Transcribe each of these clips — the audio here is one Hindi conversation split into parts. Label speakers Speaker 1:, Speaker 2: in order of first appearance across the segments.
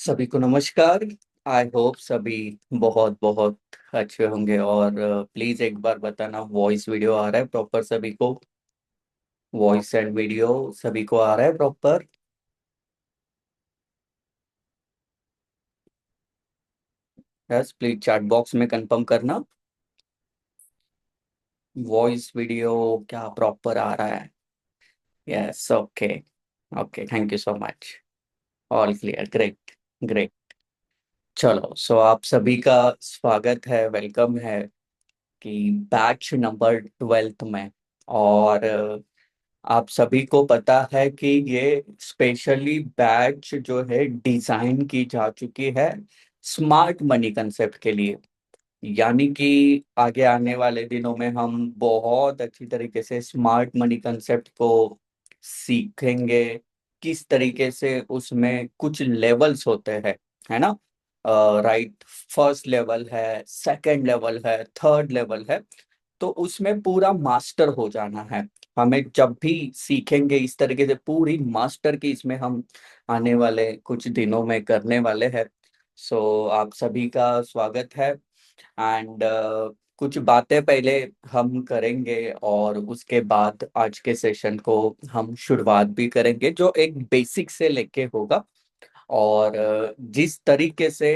Speaker 1: सभी को नमस्कार। आई होप सभी बहुत बहुत अच्छे होंगे। और प्लीज एक बार बताना, वॉइस वीडियो आ रहा है प्रॉपर सभी को? वॉइस एंड वीडियो सभी को आ रहा है proper? Yes, please chat box में कंफर्म करना। वॉइस वीडियो क्या प्रॉपर आ रहा है? Yes, okay. Okay, thank you so much. All clear, great. Great. चलो, सो आप सभी का स्वागत है, वेलकम है कि बैच नंबर 12th में। और आप सभी को पता है कि ये स्पेशली बैच जो है डिजाइन की जा चुकी है स्मार्ट मनी कंसेप्ट के लिए। यानी कि आगे आने वाले दिनों में हम बहुत अच्छी तरीके से स्मार्ट मनी कंसेप्ट को सीखेंगे। किस तरीके से उसमें कुछ लेवल्स होते हैं, है ना? राइट। फर्स्ट लेवल है, सेकंड लेवल है, थर्ड लेवल है। तो उसमें पूरा मास्टर हो जाना है। हमें जब भी सीखेंगे इस तरीके से पूरी मास्टर की इसमें हम आने वाले कुछ दिनों में करने वाले हैं। सो आप सभी का स्वागत है। एंड कुछ बातें पहले हम करेंगे और उसके बाद आज के सेशन को हम शुरुआत भी करेंगे, जो एक बेसिक से लेके होगा। और जिस तरीके से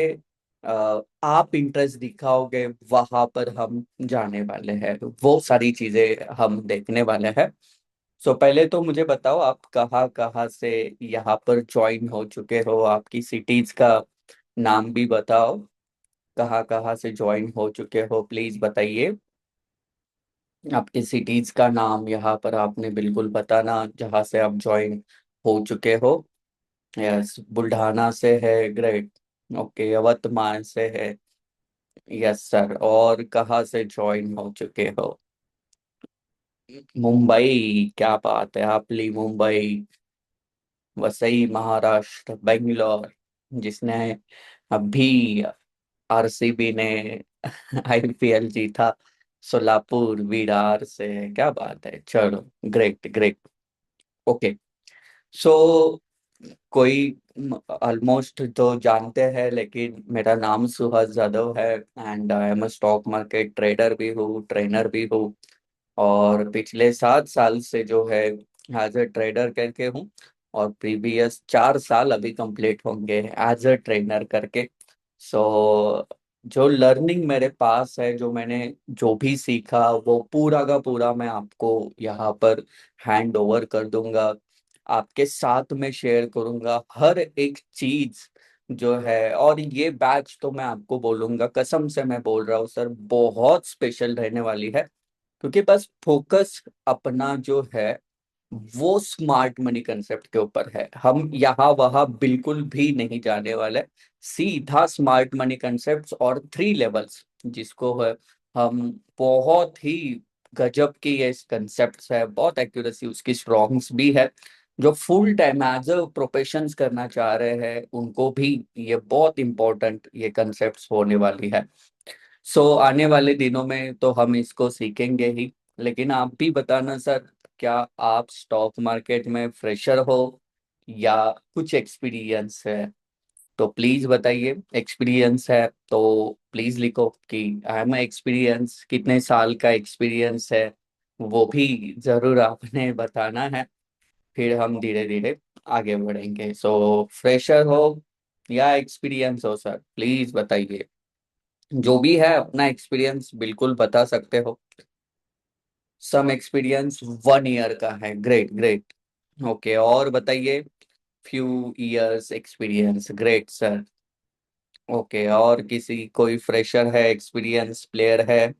Speaker 1: आप इंटरेस्ट दिखाओगे वहां पर हम जाने वाले हैं, वो सारी चीजें हम देखने वाले हैं। सो पहले तो मुझे बताओ, आप कहाँ कहाँ से यहाँ पर ज्वाइन हो चुके हो? आपकी सिटीज का नाम भी बताओ। कहाँ कहाँ से ज्वाइन हो चुके हो, प्लीज बताइए। आपकी सिटीज का नाम यहाँ पर आपने बिल्कुल बताना, जहाँ से आप ज्वाइन हो चुके हो। यस, बुल्ढाना से है, ग्रेट। ओके, यवतमाल से है। यस सर, और कहाँ से ज्वाइन हो चुके हो? मुंबई, क्या बात है, आपली मुंबई, वसई महाराष्ट्र, बेंगलोर, जिसने अभी आरसीबी ने आईपीएल जीता। सोलापुर विरार से है, क्या बात है, चलो। Great great. ओके। सो कोई ऑलमोस्ट तो जानते हैं, लेकिन मेरा नाम सुहास जादव है and I am a stock market trader भी हूँ, ट्रेनर भी हूँ। और पिछले 7 साल से जो है एज अ ट्रेडर करके हूँ। और प्रीवियस 4 साल अभी कंप्लीट होंगे एज अ ट्रेनर करके। सो जो लर्निंग मेरे पास है, जो मैंने जो भी सीखा, वो पूरा का पूरा मैं आपको यहाँ पर हैंड ओवर कर दूंगा। आपके साथ में शेयर करूंगा हर एक चीज जो है। और ये बैच तो मैं आपको बोलूंगा, कसम से मैं बोल रहा हूँ सर, बहुत स्पेशल रहने वाली है। क्योंकि बस फोकस अपना जो है वो स्मार्ट मनी कंसेप्ट के ऊपर है। हम यहाँ वहाँ बिल्कुल भी नहीं जाने वाले। सीधा स्मार्ट मनी कंसेप्ट और 3 लेवल्स, जिसको है हम बहुत ही गजब की ये कंसेप्ट है, बहुत एक्यूरेसी उसकी स्ट्रॉन्ग्स भी है। जो full time as a profession करना चाह रहे हैं उनको भी ये बहुत इंपॉर्टेंट ये कंसेप्ट होने वाली है। सो आने वाले दिनों में तो हम इसको सीखेंगे ही। लेकिन आप भी बताना सर, क्या आप स्टॉक मार्केट में फ्रेशर हो या कुछ एक्सपीरियंस है? तो प्लीज बताइए। एक्सपीरियंस है तो प्लीज लिखो कि आई एम एक्सपीरियंस, कितने साल का एक्सपीरियंस है वो भी जरूर आपने बताना है। फिर हम धीरे धीरे आगे बढ़ेंगे। सो फ्रेशर हो या एक्सपीरियंस हो सर, प्लीज बताइए। जो भी है अपना एक्सपीरियंस बिल्कुल बता सकते हो। सम एक्सपीरियंस 1 ईयर का है, ग्रेट ग्रेट। ओके, और बताइए। Few years experience, great sir. Okay, और किसी कोई फ्रेशर है, एक्सपीरियंस प्लेयर है?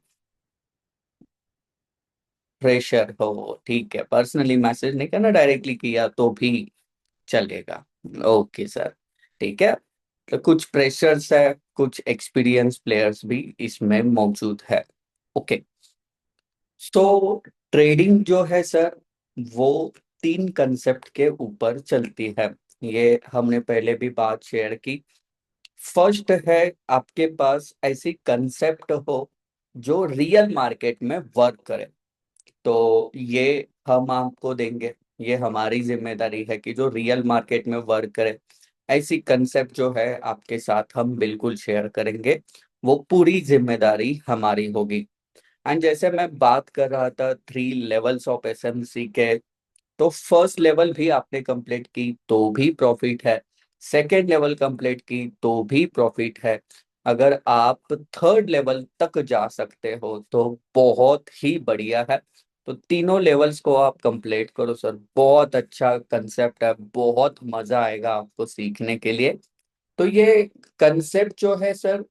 Speaker 1: फ्रेशर हो, ठीक है, पर्सनली मैसेज नहीं करना, डायरेक्टली किया तो भी चलेगा। ओके सर, ठीक है। तो कुछ फ्रेशर्स है, कुछ एक्सपीरियंस प्लेयर्स भी इसमें मौजूद है। ओके। तो ट्रेडिंग जो है सर, वो 3 कंसेप्ट के ऊपर चलती है। ये हमने पहले भी बात शेयर की। फर्स्ट है, आपके पास ऐसी कंसेप्ट हो जो रियल मार्केट में वर्क करे। तो ये हम आपको देंगे। ये हमारी जिम्मेदारी है कि जो रियल मार्केट में वर्क करे। ऐसी कंसेप्ट जो है आपके साथ हम बिल्कुल शेयर करेंगे, वो पूरी जिम्मेदारी हमारी होगी। एंड जैसे मैं बात कर रहा था 3 लेवल्स ऑफ एसएमसी के, तो फर्स्ट लेवल भी आपने कंप्लीट की तो भी प्रॉफिट है, सेकेंड लेवल कंप्लीट की तो भी प्रॉफिट है, अगर आप थर्ड लेवल तक जा सकते हो तो बहुत ही बढ़िया है। तो तीनों लेवल्स को आप कंप्लीट करो सर, बहुत अच्छा कंसेप्ट है, बहुत मजा आएगा आपको सीखने के लिए। तो ये कंसेप्ट जो है सर,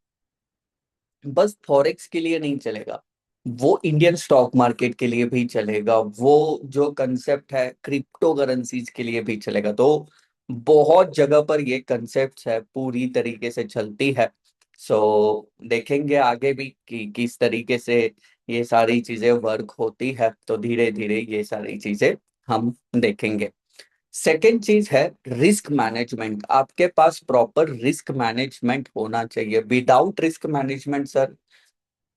Speaker 1: बस फॉरेक्स के लिए नहीं चलेगा, वो इंडियन स्टॉक मार्केट के लिए भी चलेगा, वो जो कंसेप्ट है क्रिप्टो करेंसीज के लिए भी चलेगा। तो बहुत जगह पर ये कंसेप्ट है पूरी तरीके से चलती है। सो देखेंगे आगे भी कि किस तरीके से ये सारी चीजें वर्क होती है, तो धीरे धीरे ये सारी चीजें हम देखेंगे। सेकेंड चीज है रिस्क मैनेजमेंट, आपके पास प्रॉपर रिस्क मैनेजमेंट होना चाहिए। विदाउट रिस्क मैनेजमेंट सर,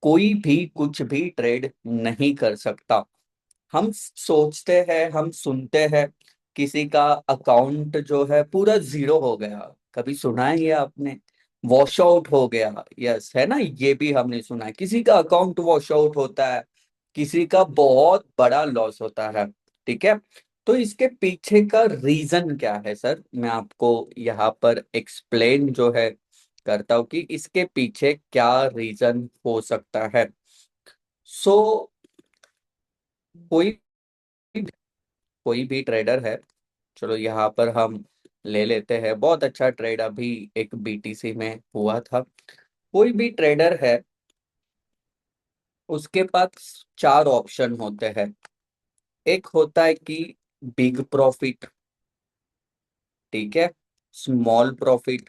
Speaker 1: कोई भी कुछ भी ट्रेड नहीं कर सकता। हम सोचते हैं, हम सुनते हैं किसी का अकाउंट जो है पूरा जीरो हो गया, कभी सुना है ये आपने? वॉश आउट हो गया, यस है ना, ये भी हमने सुना है, किसी का अकाउंट वॉश आउट होता है, किसी का बहुत बड़ा लॉस होता है। ठीक है, तो इसके पीछे का रीजन क्या है सर, मैं आपको यहाँ पर एक्सप्लेन जो है करता हूँ कि इसके पीछे क्या रीजन हो सकता है। सो कोई कोई भी ट्रेडर है, चलो यहाँ पर हम ले लेते हैं, बहुत अच्छा ट्रेड अभी एक बीटीसी में हुआ था। कोई भी ट्रेडर है, उसके पास 4 ऑप्शन होते हैं। एक होता है कि बिग प्रॉफिट, ठीक है, स्मॉल प्रॉफिट,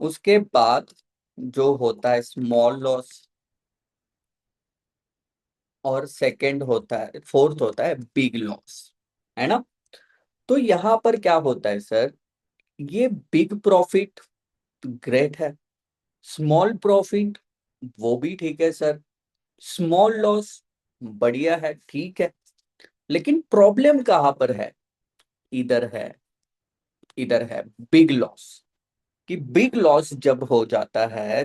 Speaker 1: उसके बाद जो होता है स्मॉल लॉस, और सेकंड होता है, फोर्थ होता है बिग लॉस, है ना। तो यहाँ पर क्या होता है सर, ये बिग प्रॉफिट ग्रेट है, स्मॉल प्रॉफिट वो भी ठीक है सर, स्मॉल लॉस बढ़िया है, ठीक है। लेकिन प्रॉब्लम कहाँ पर है? इधर है, इधर है बिग लॉस। कि बिग लॉस जब हो जाता है,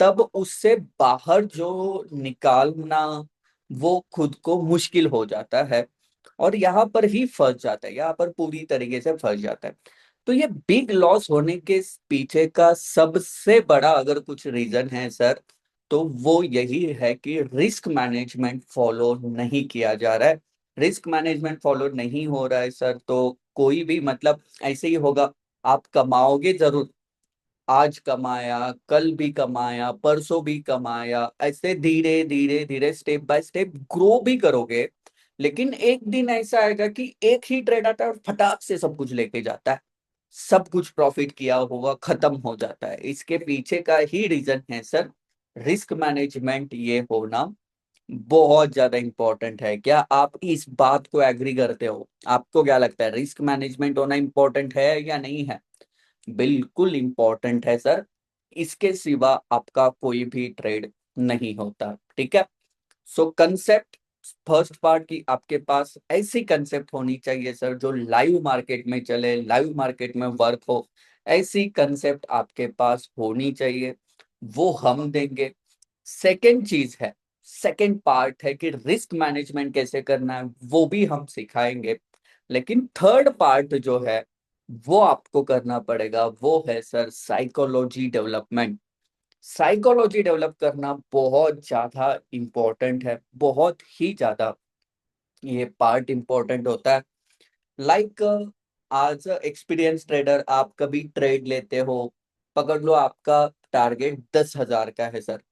Speaker 1: तब उससे बाहर जो निकालना वो खुद को मुश्किल हो जाता है, और यहाँ पर ही फंस जाता है, यहाँ पर पूरी तरीके से फंस जाता है। तो ये बिग लॉस होने के पीछे का सबसे बड़ा अगर कुछ रीजन है सर, तो वो यही है कि रिस्क मैनेजमेंट फॉलो नहीं किया जा रहा है। रिस्क मैनेजमेंट फॉलो नहीं हो रहा है सर, तो कोई भी मतलब ऐसे ही होगा, आप कमाओगे जरूर, आज कमाया, कल भी कमाया, परसों भी कमाया, ऐसे धीरे धीरे धीरे स्टेप बाय स्टेप ग्रो भी करोगे। लेकिन एक दिन ऐसा आएगा कि एक ही ट्रेड आता है और फटाक से सब कुछ लेके जाता है, सब कुछ प्रॉफिट किया हुआ खत्म हो जाता है। इसके पीछे का ही रीजन है सर, रिस्क मैनेजमेंट ये होना बहुत ज्यादा इंपॉर्टेंट है। क्या आप इस बात को एग्री करते हो? आपको क्या लगता है, रिस्क मैनेजमेंट होना इंपॉर्टेंट है या नहीं है? बिल्कुल इंपॉर्टेंट है सर, इसके सिवा आपका कोई भी ट्रेड नहीं होता। ठीक है, सो कंसेप्ट, फर्स्ट पार्ट की आपके पास ऐसी कंसेप्ट होनी चाहिए सर जो लाइव मार्केट में चले, लाइव मार्केट में वर्क हो, ऐसी कंसेप्ट आपके पास होनी चाहिए, वो हम देंगे। सेकेंड चीज है, सेकेंड पार्ट है कि रिस्क मैनेजमेंट कैसे करना है, वो भी हम सिखाएंगे। लेकिन थर्ड पार्ट जो है वो आपको करना पड़ेगा, वो है sir psychology development. Psychology develop करना बहुत ज्यादा इंपॉर्टेंट है, बहुत ही ज्यादा ये पार्ट इंपॉर्टेंट होता है। लाइक आज एक्सपीरियंस ट्रेडर, आप कभी ट्रेड लेते हो, पकड़ लो आपका टारगेट 10,000 का है सर,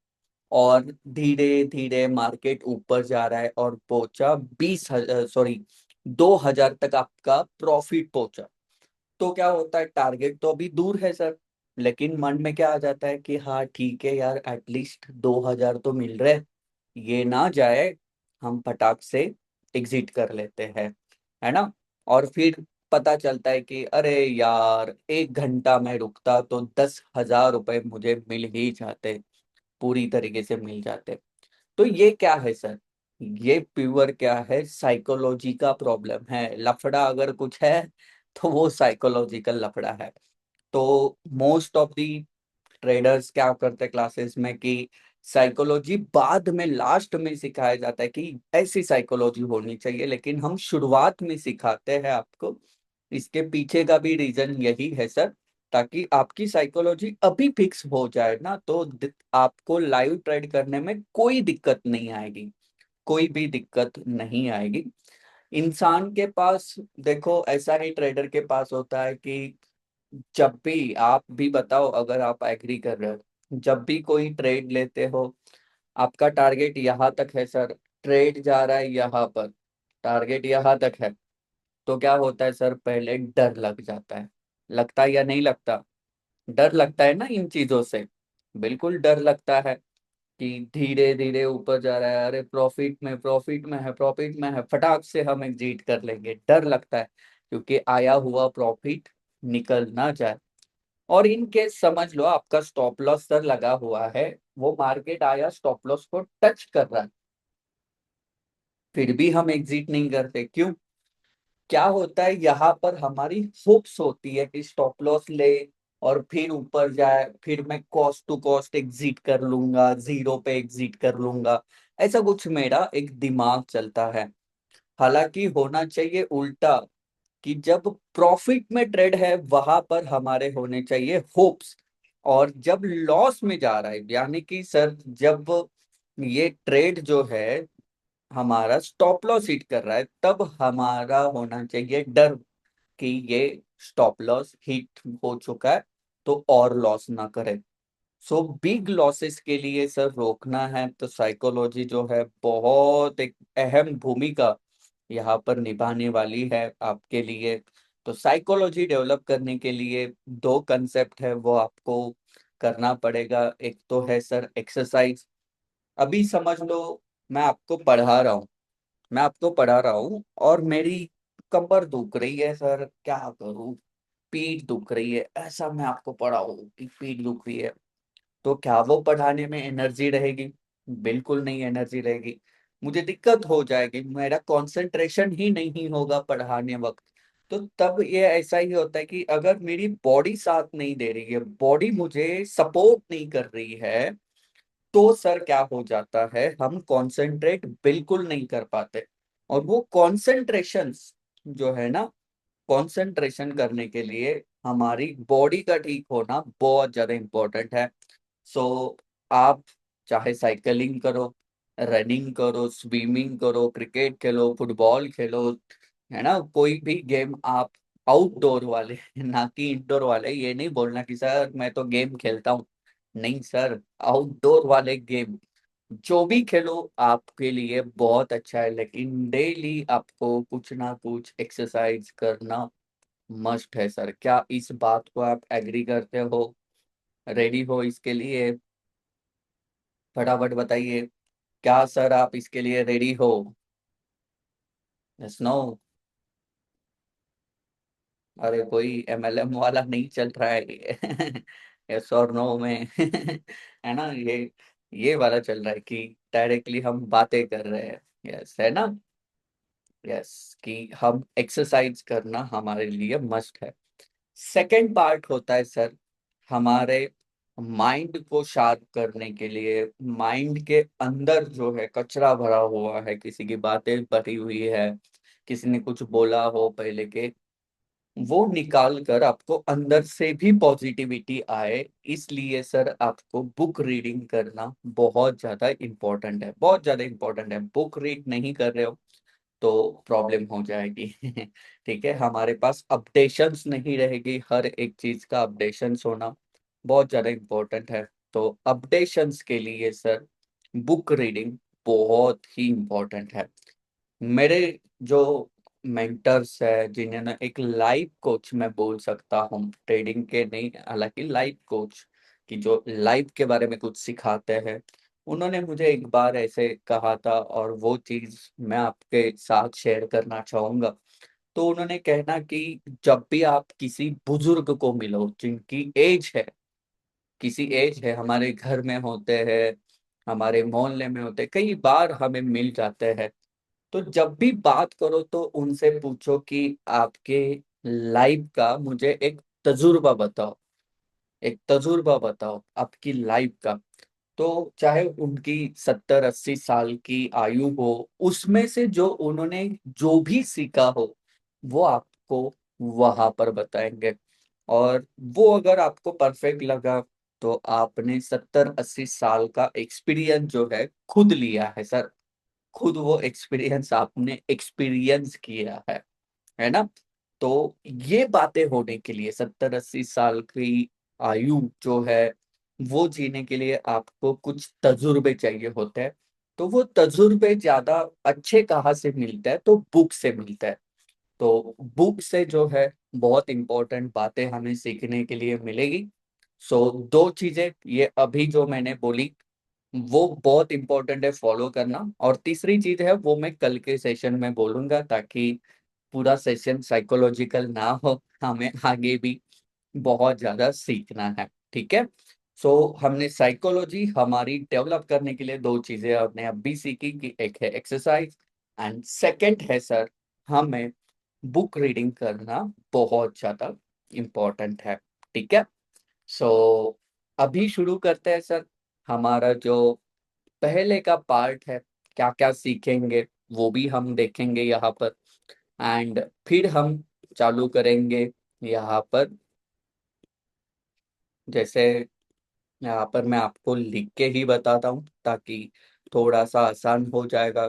Speaker 1: और धीरे धीरे मार्केट ऊपर जा रहा है और पहुंचा 20,000, सॉरी 2,000 तक आपका प्रॉफिट पहुंचा। तो क्या होता है, टारगेट तो अभी दूर है सर, लेकिन मन में क्या आ जाता है कि हाँ ठीक है यार, एटलीस्ट 2,000 तो मिल रहे, ये ना जाए, हम फटाक से एग्जिट कर लेते हैं, है ना। और फिर पता चलता है कि अरे यार, 1 घंटा में रुकता तो 10,000 रुपए मुझे मिल ही जाते, पूरी तरीके से मिल जाते। तो ये क्या है सर, ये प्योर क्या है, साइकोलॉजी का प्रॉब्लम है, लफड़ा अगर कुछ है तो वो साइकोलॉजिकल लफड़ा है। तो मोस्ट ऑफ दी ट्रेडर्स क्या करते हैं क्लासेस में कि साइकोलॉजी बाद में लास्ट में सिखाया जाता है कि ऐसी साइकोलॉजी होनी चाहिए, लेकिन हम शुरुआत में सिखाते हैं आपको। इसके पीछे का भी रीजन यही है सर, ताकि आपकी साइकोलॉजी अभी फिक्स हो जाए ना, तो आपको लाइव ट्रेड करने में कोई दिक्कत नहीं आएगी, कोई भी दिक्कत नहीं आएगी। इंसान के पास देखो ऐसा ही ट्रेडर के पास होता है कि जब भी आप भी बताओ, अगर आप एग्री कर रहे हो, जब भी कोई ट्रेड लेते हो, आपका टारगेट यहाँ तक है सर, ट्रेड जा रहा है यहाँ पर, टारगेट यहाँ तक है, तो क्या होता है सर, पहले डर लग जाता है। लगता है या नहीं लगता? डर लगता है ना इन चीजों से, बिल्कुल डर लगता है कि धीरे धीरे ऊपर जा रहा है, अरे प्रॉफिट में है, प्रॉफिट में है, फटाक से हम एग्जिट कर लेंगे, डर लगता है, क्योंकि आया हुआ प्रॉफिट निकल ना जाए। और इन केस समझ लो आपका स्टॉप लॉस सर लगा हुआ है, वो मार्केट आया स्टॉप लॉस को टच कर रहा है, फिर भी हम एग्जिट नहीं करते, क्यों? क्या होता है, यहाँ पर हमारी होप्स होती है कि स्टॉप लॉस ले और फिर ऊपर जाए, फिर मैं कॉस्ट टू कॉस्ट एग्जिट कर लूंगा, जीरो पे एग्जिट कर लूंगा, ऐसा कुछ मेरा एक दिमाग चलता है। हालांकि होना चाहिए उल्टा, कि जब प्रॉफिट में ट्रेड है वहां पर हमारे होने चाहिए होप्स, और जब लॉस में जा रहा है, यानी कि सर जब ये ट्रेड जो है हमारा स्टॉप लॉस हिट कर रहा है, तब हमारा होना चाहिए डर कि ये स्टॉप लॉस हिट हो चुका है, तो और लॉस ना करे। सो बिग लॉसेस के लिए सर रोकना है तो साइकोलॉजी जो है बहुत एक अहम भूमिका यहाँ पर निभाने वाली है आपके लिए। तो साइकोलॉजी डेवलप करने के लिए दो कंसेप्ट है वो आपको करना पड़ेगा। एक तो है सर एक्सरसाइज। अभी समझ लो मैं आपको पढ़ा रहा हूँ, मैं आपको पढ़ा रहा हूँ और मेरी कमर दुख रही है सर, क्या करूँ, पीठ दुख रही है, ऐसा मैं आपको पढ़ाऊँ कि पीठ दुख रही है, तो क्या वो पढ़ाने में एनर्जी रहेगी? बिल्कुल नहीं एनर्जी रहेगी, मुझे दिक्कत हो जाएगी, मेरा कंसंट्रेशन ही नहीं होगा पढ़ाने वक्त। तो तब ये ऐसा ही होता है कि अगर मेरी बॉडी साथ नहीं दे रही है, बॉडी मुझे सपोर्ट नहीं कर रही है, तो सर क्या हो जाता है, हम कंसंट्रेट बिल्कुल नहीं कर पाते। और वो कंसंट्रेशन जो है ना, कंसंट्रेशन करने के लिए हमारी बॉडी का ठीक होना बहुत ज्यादा इंपॉर्टेंट है। सो आप चाहे साइकिलिंग करो, रनिंग करो, स्विमिंग करो, क्रिकेट खेलो, फुटबॉल खेलो, है ना, कोई भी गेम आप आउटडोर वाले ना कि इंडोर वाले, ये नहीं बोलना कि सर मैं तो गेम खेलता हूँ, नहीं सर, आउटडोर वाले गेम जो भी खेलो आपके लिए बहुत अच्छा है, लेकिन डेली आपको कुछ ना कुछ एक्सरसाइज करना मस्ट है सर। क्या इस बात को आप एग्री करते हो, रेडी हो इसके लिए? फटाफट बताइए, क्या सर आप इसके लिए रेडी हो? Yes no? अरे कोई एमएलएम वाला नहीं चल रहा है यस और नो में है ना, ये वाला चल रहा है कि डायरेक्टली हम बातें कर रहे हैं। यस है ना? यस, कि हम एक्सरसाइज करना हमारे लिए मस्ट है। सेकंड पार्ट होता है सर हमारे माइंड को शार्प करने के लिए। माइंड के अंदर जो है कचरा भरा हुआ है, किसी की बातें भरी हुई है, किसी ने कुछ बोला हो पहले के, वो निकाल कर आपको अंदर से भी पॉजिटिविटी आए, इसलिए सर आपको बुक रीडिंग करना बहुत ज्यादा इंपॉर्टेंट है, बहुत ज्यादा इंपॉर्टेंट है। बुक रीड नहीं कर रहे हो तो प्रॉब्लम हो जाएगी ठीक है, हमारे पास अपडेशंस नहीं रहेगी, हर एक चीज का अपडेशंस होना बहुत ज्यादा इम्पोर्टेंट है। तो अपडेशंस के लिए सर बुक रीडिंग बहुत ही इम्पोर्टेंट है। मेरे जो मेंटर्स है, जिन्हें ना एक लाइफ कोच मैं बोल सकता हूँ, ट्रेडिंग के नहीं, हालांकि लाइफ कोच की जो लाइफ के बारे में कुछ सिखाते हैं, उन्होंने मुझे एक बार ऐसे कहा था और वो चीज मैं आपके साथ शेयर करना चाहूंगा। तो उन्होंने कहना कि जब भी आप किसी बुजुर्ग को मिलो जिनकी एज है, किसी एज है, हमारे घर में होते हैं, हमारे मोहल्ले में होते हैं, कई बार हमें मिल जाते हैं, तो जब भी बात करो तो उनसे पूछो कि आपके लाइफ का मुझे एक तजुर्बा बताओ, एक तजुर्बा बताओ आपकी लाइफ का। तो चाहे उनकी 70-80 साल की आयु हो, उसमें से जो उन्होंने जो भी सीखा हो वो आपको वहां पर बताएंगे। और वो अगर आपको परफेक्ट लगा तो आपने 70-80 साल का एक्सपीरियंस जो है खुद लिया है सर, खुद वो एक्सपीरियंस आपने एक्सपीरियंस किया है ना। तो ये बातें होने के लिए 70-80 साल की आयु जो है वो जीने के लिए आपको कुछ तजुर्बे चाहिए होते हैं। तो वो तजुर्बे ज्यादा अच्छे कहाँ से मिलते हैं, तो बुक से मिलता है। तो बुक से जो है बहुत इंपॉर्टेंट बातें हमें सीखने के लिए मिलेगी। सो दो चीजें ये अभी जो मैंने बोली वो बहुत इंपॉर्टेंट है फॉलो करना, और तीसरी चीज है वो मैं कल के सेशन में बोलूंगा, ताकि पूरा सेशन साइकोलॉजिकल ना हो, हमें आगे भी बहुत ज्यादा सीखना है। ठीक है। सो हमने साइकोलॉजी हमारी डेवलप करने के लिए दो चीजें हमने अभी सीखी कि एक है एक्सरसाइज एंड सेकंड है सर हमें बुक रीडिंग करना बहुत ज्यादा इम्पोर्टेंट है। ठीक है। सो अभी शुरू करते हैं सर, हमारा जो पहले का पार्ट है, क्या क्या सीखेंगे वो भी हम देखेंगे यहाँ पर। एंड फिर हम चालू करेंगे यहाँ पर, जैसे यहाँ पर मैं आपको लिख के ही बताता हूँ ताकि थोड़ा सा आसान हो जाएगा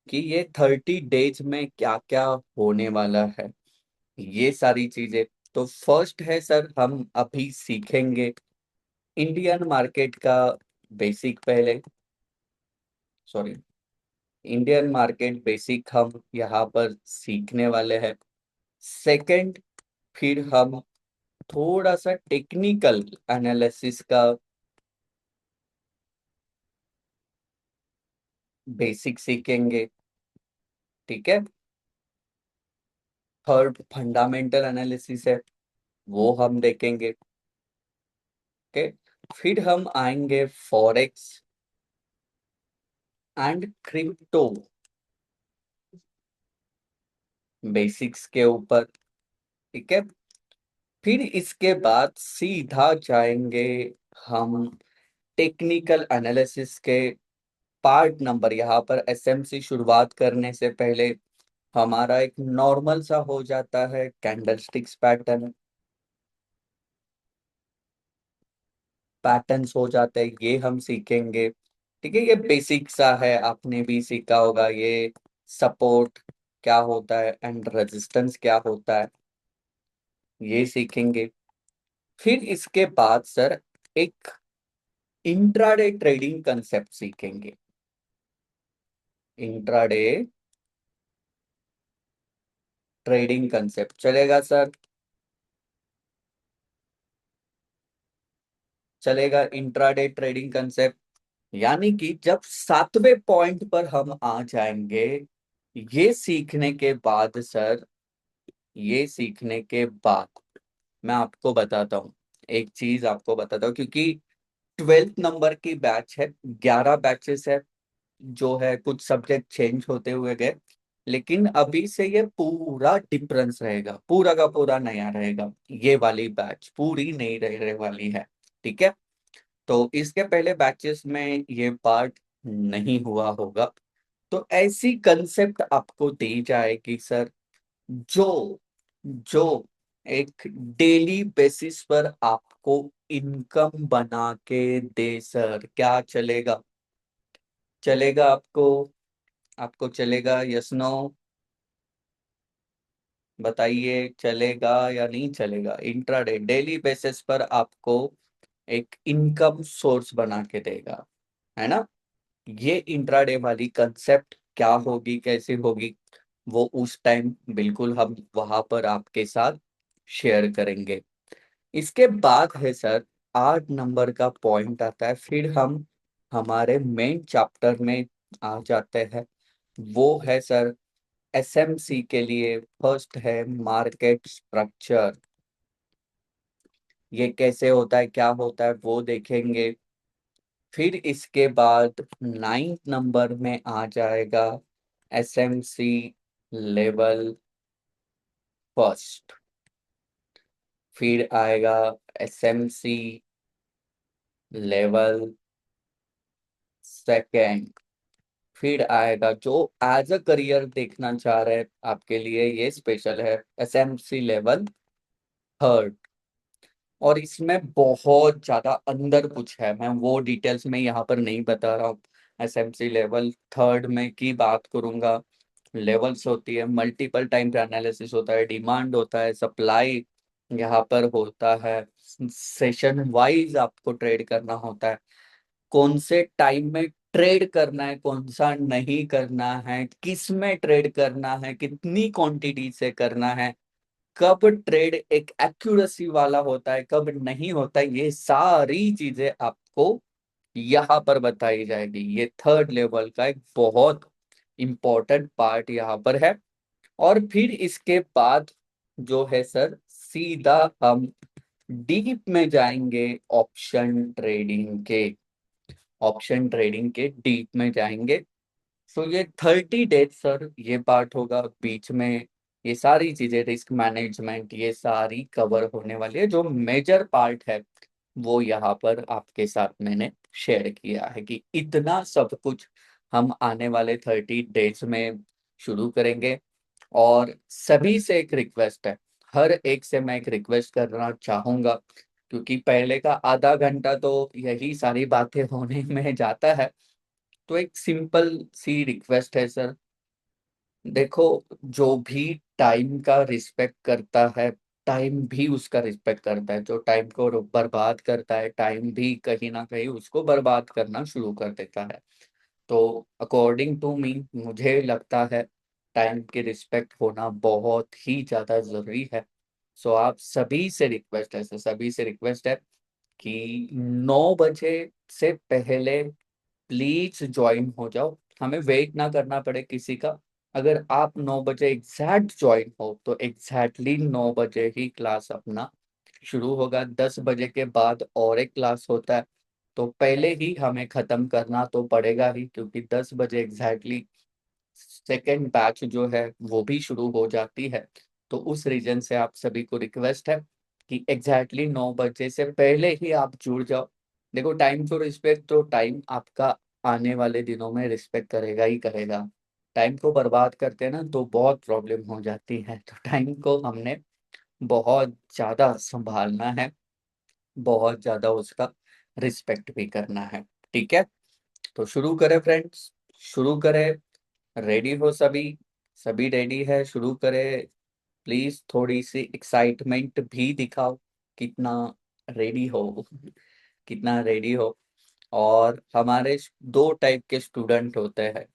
Speaker 1: कि ये 30 डेज में क्या क्या होने वाला है, ये सारी चीजें। तो फर्स्ट है सर हम अभी सीखेंगे इंडियन मार्केट का बेसिक पहले, सॉरी, इंडियन मार्केट बेसिक हम यहाँ पर सीखने वाले हैं। सेकंड, फिर हम थोड़ा सा टेक्निकल एनालिसिस का बेसिक सीखेंगे। ठीक है। थर्ड फंडामेंटल एनालिसिस है, वो हम देखेंगे। ओके। फिर हम आएंगे फॉरेक्स एंड क्रिप्टो बेसिक्स के ऊपर। ठीक है। फिर इसके बाद सीधा जाएंगे हम टेक्निकल एनालिसिस के पार्ट नंबर, यहाँ पर एसएमसी शुरुआत करने से पहले हमारा एक नॉर्मल सा हो जाता है कैंडलस्टिक्स पैटर्न, पैटर्न्स हो जाते हैं, ये हम सीखेंगे। ठीक है, ये बेसिक सा है, आपने भी सीखा होगा ये। सपोर्ट क्या होता है एंड रेजिस्टेंस क्या होता है, ये सीखेंगे। फिर इसके बाद सर एक इंट्राडे ट्रेडिंग कंसेप्ट सीखेंगे। इंट्राडे ट्रेडिंग कंसेप्ट चलेगा सर, चलेगा इंट्राडे ट्रेडिंग कंसेप्ट। यानी कि जब 7वें पॉइंट पर हम आ जाएंगे, ये सीखने के बाद सर, ये सीखने के बाद मैं आपको बताता हूँ, एक चीज आपको बताता हूँ, क्योंकि 12th नंबर की बैच है, 11 बैचेस है, जो है कुछ सब्जेक्ट चेंज होते हुए गए, लेकिन अभी से ये पूरा डिफरेंस रहेगा, पूरा का पूरा नया रहेगा। ये वाली बैच पूरी नई रहने वाली है। ठीक है। तो इसके पहले बैचेस में ये पार्ट नहीं हुआ होगा। तो ऐसी कंसेप्ट आपको दी जाएगी सर, जो जो एक डेली बेसिस पर आपको इनकम बना के दे सर। क्या चलेगा, चलेगा आपको, आपको चलेगा, यस नो, बताइए चलेगा या नहीं चलेगा। इंट्राडे डेली बेसिस पर आपको एक इनकम सोर्स बना के देगा, है ना। ये इंट्राडे वाली कंसेप्ट क्या होगी, कैसे होगी, वो उस टाइम बिल्कुल हम वहां पर आपके साथ शेयर करेंगे। इसके बाद है सर 8 नंबर का पॉइंट आता है, फिर हम हमारे मेन चैप्टर में आ जाते हैं। वो है सर एसएमसी के लिए फर्स्ट है मार्केट स्ट्रक्चर, ये कैसे होता है क्या होता है वो देखेंगे। फिर इसके बाद 9th नंबर में आ जाएगा एसएमसी लेवल फर्स्ट। फिर आएगा एसएमसी लेवल सेकेंड। फिर आएगा जो एज अ करियर देखना चाह रहे हैं, आपके लिए ये स्पेशल है, एसएमसी लेवल थर्ड। और इसमें बहुत ज्यादा अंदर कुछ है, मैं वो डिटेल्स में यहाँ पर नहीं बता रहा हूँ। एसएमसी लेवल थर्ड में की बात करूंगा, लेवल्स होती है, मल्टीपल टाइम एनालिसिस होता है, डिमांड होता है, सप्लाई यहाँ पर होता है, सेशन वाइज आपको ट्रेड करना होता है, कौन से टाइम में ट्रेड करना है, कौन सा नहीं करना है, किस में ट्रेड करना है, कितनी क्वांटिटी से करना है, कब ट्रेड एक एक्यूरेसी वाला होता है, कब नहीं होता है, ये सारी चीजें आपको यहाँ पर बताई जाएगी। ये थर्ड लेवल का एक बहुत इंपॉर्टेंट पार्ट यहाँ पर है। और फिर इसके बाद जो है सर, सीधा हम डीप में जाएंगे, ऑप्शन ट्रेडिंग के डीप में जाएंगे। सो ये 30 डेज सर, ये पार्ट होगा बीच में। ये सारी चीजें, रिस्क मैनेजमेंट, ये सारी कवर होने वाली है। जो मेजर पार्ट है वो यहाँ पर आपके साथ मैंने शेयर किया है कि इतना सब कुछ हम आने वाले 30 डेज में शुरू करेंगे। और सभी से एक रिक्वेस्ट है, हर एक से मैं एक रिक्वेस्ट करना चाहूंगा, क्योंकि पहले का आधा घंटा तो यही सारी बातें होने में जाता है। तो एक सिंपल सी रिक्वेस्ट है सर, देखो, जो भी टाइम का रिस्पेक्ट करता है, टाइम भी उसका रिस्पेक्ट करता है। जो टाइम को बर्बाद करता है, टाइम भी कहीं ना कहीं उसको बर्बाद करना शुरू कर देता है। तो अकॉर्डिंग टू मी, मुझे लगता है टाइम की रिस्पेक्ट होना बहुत ही ज्यादा जरूरी है। सो आप सभी से रिक्वेस्ट है, सभी से रिक्वेस्ट है कि 9 बजे से पहले प्लीज ज्वाइन हो जाओ, हमें वेट ना करना पड़े किसी का। अगर आप 9 बजे एग्जैक्ट ज्वाइन हो तो एग्जैक्टली 9 बजे ही क्लास अपना शुरू होगा। 10 बजे के बाद और एक क्लास होता है, तो पहले ही हमें खत्म करना तो पड़ेगा ही, क्योंकि 10 बजे एग्जैक्टली सेकेंड बैच जो है वो भी शुरू हो जाती है। तो उस रीजन से आप सभी को रिक्वेस्ट है कि एग्जैक्टली 9 बजे से पहले ही आप जुड़ जाओ। देखो, टाइम टू रिस्पेक्ट, तो टाइम आपका आने वाले दिनों में रिस्पेक्ट करेगा ही करेगा। टाइम को बर्बाद करते हैं ना तो बहुत प्रॉब्लम हो जाती है। तो टाइम को हमने बहुत ज्यादा संभालना है, बहुत ज्यादा उसका रिस्पेक्ट भी करना है। ठीक है, तो शुरू करें फ्रेंड्स, शुरू करें। रेडी हो सभी? सभी रेडी है, शुरू करें। प्लीज थोड़ी सी एक्साइटमेंट भी दिखाओ, कितना रेडी हो, कितना रेडी हो। और हमारे दो टाइप के स्टूडेंट होते हैं,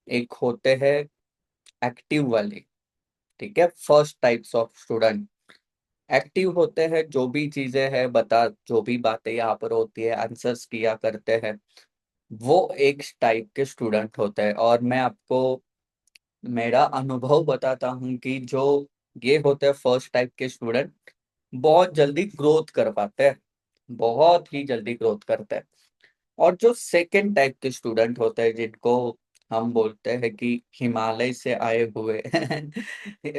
Speaker 1: एक होते हैं एक्टिव वाले, ठीक है, first types of student. Active होते हैं, जो भी चीजें हैं बता, जो भी बातें यहाँ पर होती है आंसर्स किया करते हैं, वो एक टाइप के स्टूडेंट होते हैं। और मैं आपको मेरा अनुभव बताता हूँ कि जो ये होते हैं फर्स्ट टाइप के स्टूडेंट, बहुत जल्दी ग्रोथ कर पाते हैं, बहुत ही जल्दी ग्रोथ करते हैं। और जो सेकंड टाइप के स्टूडेंट होते हैं, जिनको हम बोलते हैं कि हिमालय से आए हुए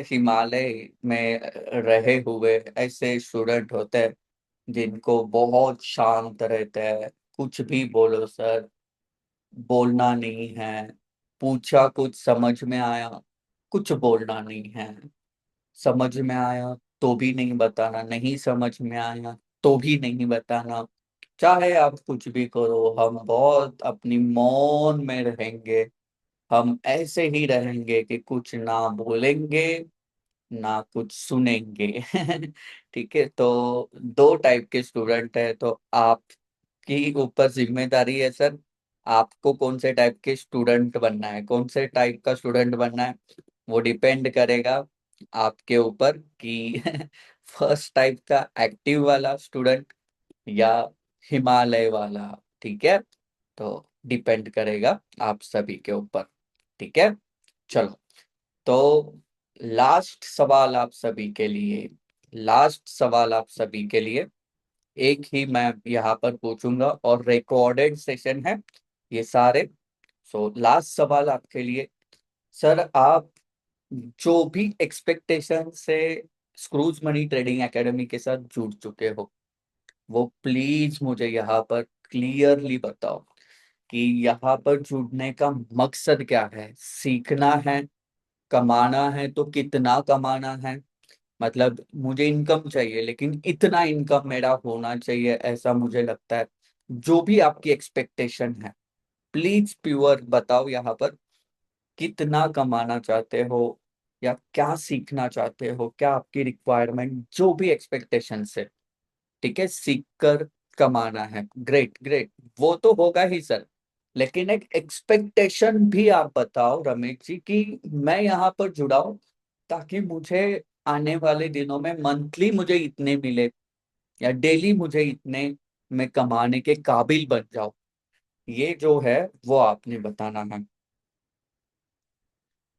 Speaker 1: हिमालय में रहे हुए ऐसे स्टूडेंट होते हैं, जिनको बहुत शांत रहते हैं, कुछ भी बोलो सर, बोलना नहीं है, पूछा कुछ समझ में आया, कुछ बोलना नहीं है, समझ में आया तो भी नहीं बताना, नहीं समझ में आया तो भी नहीं बताना, चाहे आप कुछ भी करो, हम बहुत अपनी मौन में रहेंगे, हम ऐसे ही रहेंगे कि कुछ ना बोलेंगे ना कुछ सुनेंगे। ठीक है, तो दो टाइप के स्टूडेंट है, तो आपकी ऊपर जिम्मेदारी है सर, आपको कौन से टाइप के स्टूडेंट बनना है, कौन से टाइप का स्टूडेंट बनना है, वो डिपेंड करेगा आपके ऊपर कि फर्स्ट टाइप का एक्टिव वाला स्टूडेंट या हिमालय वाला। ठीक है, तो डिपेंड करेगा आप सभी के ऊपर। ठीक है, चलो। तो लास्ट सवाल आप सभी के लिए, लास्ट सवाल आप सभी के लिए एक ही मैं यहाँ पर पूछूंगा, और रिकॉर्डेड सेशन है ये सारे। सो लास्ट सवाल आपके लिए, सर, आप जो भी एक्सपेक्टेशन से स्क्रूज मनी ट्रेडिंग एकेडमी के साथ जुड़ चुके हो, वो प्लीज मुझे यहाँ पर क्लियरली बताओ कि यहाँ पर जुड़ने का मकसद क्या है। सीखना है, कमाना है तो कितना कमाना है, मतलब मुझे इनकम चाहिए लेकिन इतना इनकम मेरा होना चाहिए, ऐसा मुझे लगता है। जो भी आपकी एक्सपेक्टेशन है प्लीज प्योर बताओ यहाँ पर। कितना कमाना चाहते हो या क्या सीखना चाहते हो, क्या आपकी रिक्वायरमेंट, जो भी एक्सपेक्टेशन है। ठीक है, सीख कर कमाना है, ग्रेट ग्रेट, वो तो होगा ही सर। लेकिन एक एक्सपेक्टेशन भी आप बताओ रमेश जी कि मैं यहाँ पर जुड़ा हूं ताकि मुझे आने वाले दिनों में मंथली मुझे इतने मिले या डेली मुझे इतने में कमाने के काबिल बन जाओ। ये जो है वो आपने बताना है।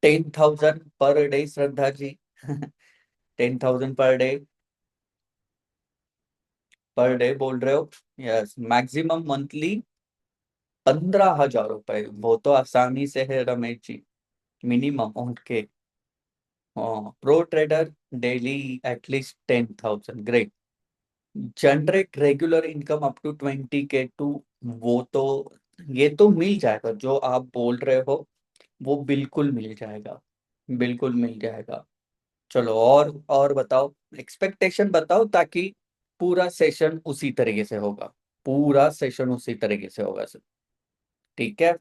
Speaker 1: 10,000 per day Shraddha ji. 10,000 per day, per day बोल रहे हो? यस, मैक्सिमम मंथली 15,000 रुपए, वो तो आसानी से है रमेश जी, मिनिमम उनके। हाँ, pro trader daily at least 10,000, great. Generate regular income up to 20K to, वो तो, ये तो मिल जाएगा जो आप बोल रहे हो, वो बिल्कुल मिल जाएगा, बिल्कुल मिल जाएगा। चलो और बताओ, एक्सपेक्टेशन बताओ ताकि पूरा सेशन उसी तरीके से होगा, पूरा सेशन उसी तरीके से होगा सर। ठीक है,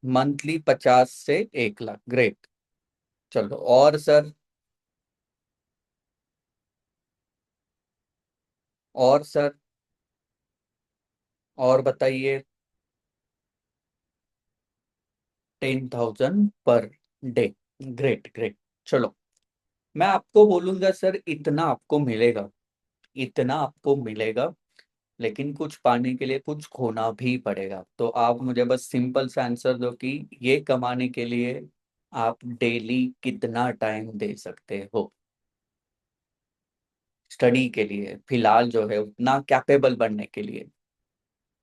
Speaker 1: मंथली 50 से 1 लाख, ग्रेट। चलो और सर, और सर, और बताइए। 10,000 पर डे, ग्रेट ग्रेट। चलो, मैं आपको बोलूंगा सर, इतना आपको मिलेगा, इतना आपको मिलेगा, लेकिन कुछ पाने के लिए कुछ खोना भी पड़ेगा। तो आप मुझे बस सिंपल सा आंसर दो कि ये कमाने के लिए आप डेली कितना टाइम दे सकते हो स्टडी के लिए, फिलहाल जो है उतना कैपेबल बनने के लिए।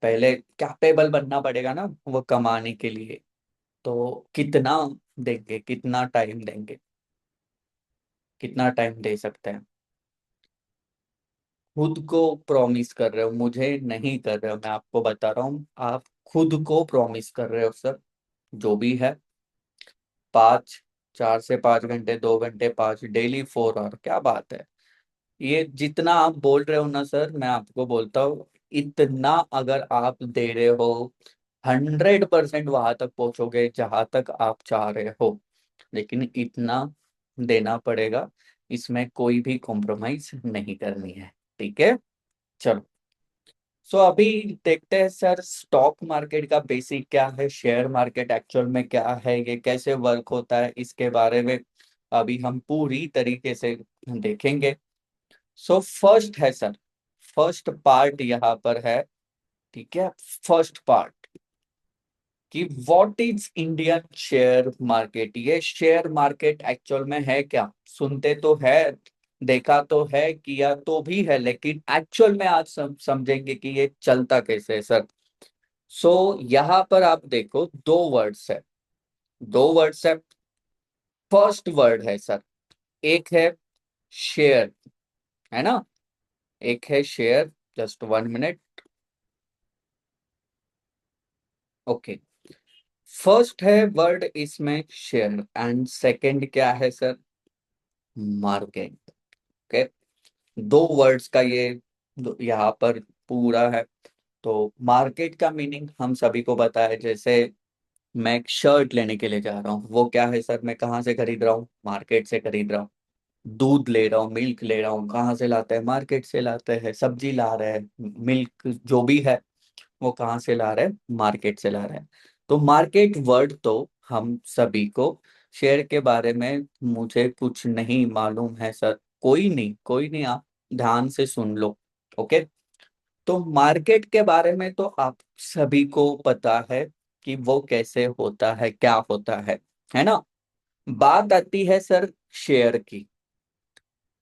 Speaker 1: पहले कैपेबल बनना पड़ेगा ना वो कमाने के लिए। तो कितना देंगे, कितना टाइम देंगे, कितना टाइम दे सकते हैं? खुद को प्रॉमिस कर रहे हो, मुझे नहीं कर रहे हो, मैं आपको बता रहा हूँ, आप खुद को प्रॉमिस कर रहे हो सर। जो भी है, 4 से 5 घंटे, 2 घंटे, 5 डेली 4 आवर, क्या बात है। ये जितना आप बोल रहे हो ना सर, मैं आपको बोलता हूँ, इतना अगर आप दे रहे हो, 100% वहां तक पहुंचोगे जहां तक आप चाह रहे हो। लेकिन इतना देना पड़ेगा, इसमें कोई भी कॉम्प्रोमाइज नहीं करनी है। ठीक है, चलो। सो अभी देखते हैं सर, स्टॉक मार्केट का बेसिक क्या है, शेयर मार्केट एक्चुअल में क्या है, ये कैसे वर्क होता है, इसके बारे में अभी हम पूरी तरीके से देखेंगे। सो फर्स्ट है सर, फर्स्ट पार्ट यहाँ पर है। ठीक है, फर्स्ट पार्ट कि what is Indian share market. ये शेयर मार्केट एक्चुअल में है क्या? सुनते तो है, देखा तो है, किया तो भी है, लेकिन एक्चुअल में आज समझेंगे कि ये चलता कैसे है सर। सो यहाँ पर आप देखो, दो वर्ड्स है, दो वर्ड्स है। फर्स्ट वर्ड है सर, एक है शेयर, है ना, एक है share. Just 1 minute, okay. First है वर्ड इसमें शेयर, एंड सेकंड क्या है सर? मार्केट। ओके, दो वर्ड्स का ये यहाँ पर पूरा है। तो मार्केट का मीनिंग हम सभी को पता है, जैसे मैं एक शर्ट लेने के लिए जा रहा हूँ, वो क्या है सर? मैं कहाँ से खरीद रहा हूँ? मार्केट से खरीद रहा हूँ। दूध ले रहा हूँ, मिल्क ले रहा हूँ, कहाँ से लाते हैं? मार्केट से लाते हैं। सब्जी ला रहे हैं, मिल्क जो भी है वो कहाँ से ला रहे हैं? मार्केट से ला रहे हैं। तो मार्केट वर्ड तो हम सभी को, शेयर के बारे में मुझे कुछ नहीं मालूम है सर, कोई नहीं, कोई नहीं, आप ध्यान से सुन लो। ओके, तो मार्केट के बारे में तो आप सभी को पता है कि वो कैसे होता है, क्या होता है ना। बात आती है सर शेयर की,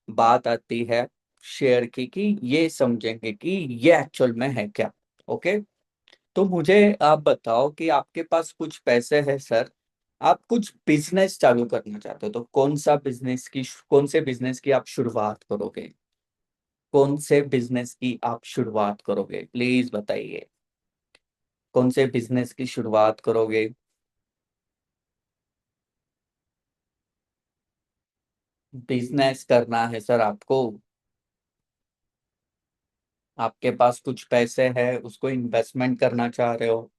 Speaker 1: बात आती है शेयर की, कि ये समझेंगे कि ये एक्चुअल में है क्या। ओके, तो मुझे आप बताओ कि आपके पास कुछ पैसे हैं सर, आप कुछ बिजनेस चालू करना चाहते हो तो कौन से बिजनेस की आप शुरुआत करोगे? कौन से बिजनेस की आप शुरुआत करोगे, प्लीज बताइए। कौन से बिजनेस की शुरुआत करोगे? बिजनेस करना है सर आपको? आपके पास कुछ पैसे है, उसको इन्वेस्टमेंट करना चाह रहे हो?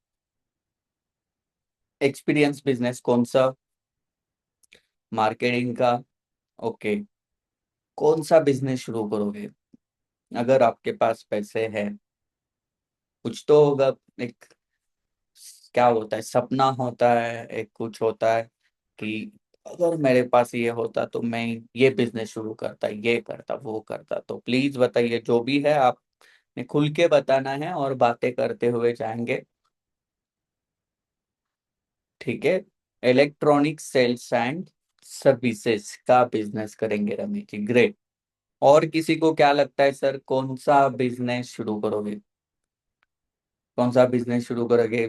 Speaker 1: एक्सपीरियंस बिजनेस कौन सा? मार्केटिंग का? ओके। कौन सा बिजनेस शुरू करोगे? अगर आपके पास पैसे हैं, कुछ तो होगा। एक क्या होता है, सपना होता है, एक कुछ होता है कि अगर मेरे पास ये होता तो मैं ये बिजनेस शुरू करता, ये करता, वो करता। तो प्लीज बताइए, जो भी है आपने खुल के बताना है और बातें करते हुए जाएंगे। ठीक है। इलेक्ट्रॉनिक सेल्स एंड सर्विसेज का बिजनेस करेंगे रमेश जी, ग्रेट। और किसी को क्या लगता है सर, कौन सा बिजनेस शुरू करोगे? कौन सा बिजनेस शुरू करोगे?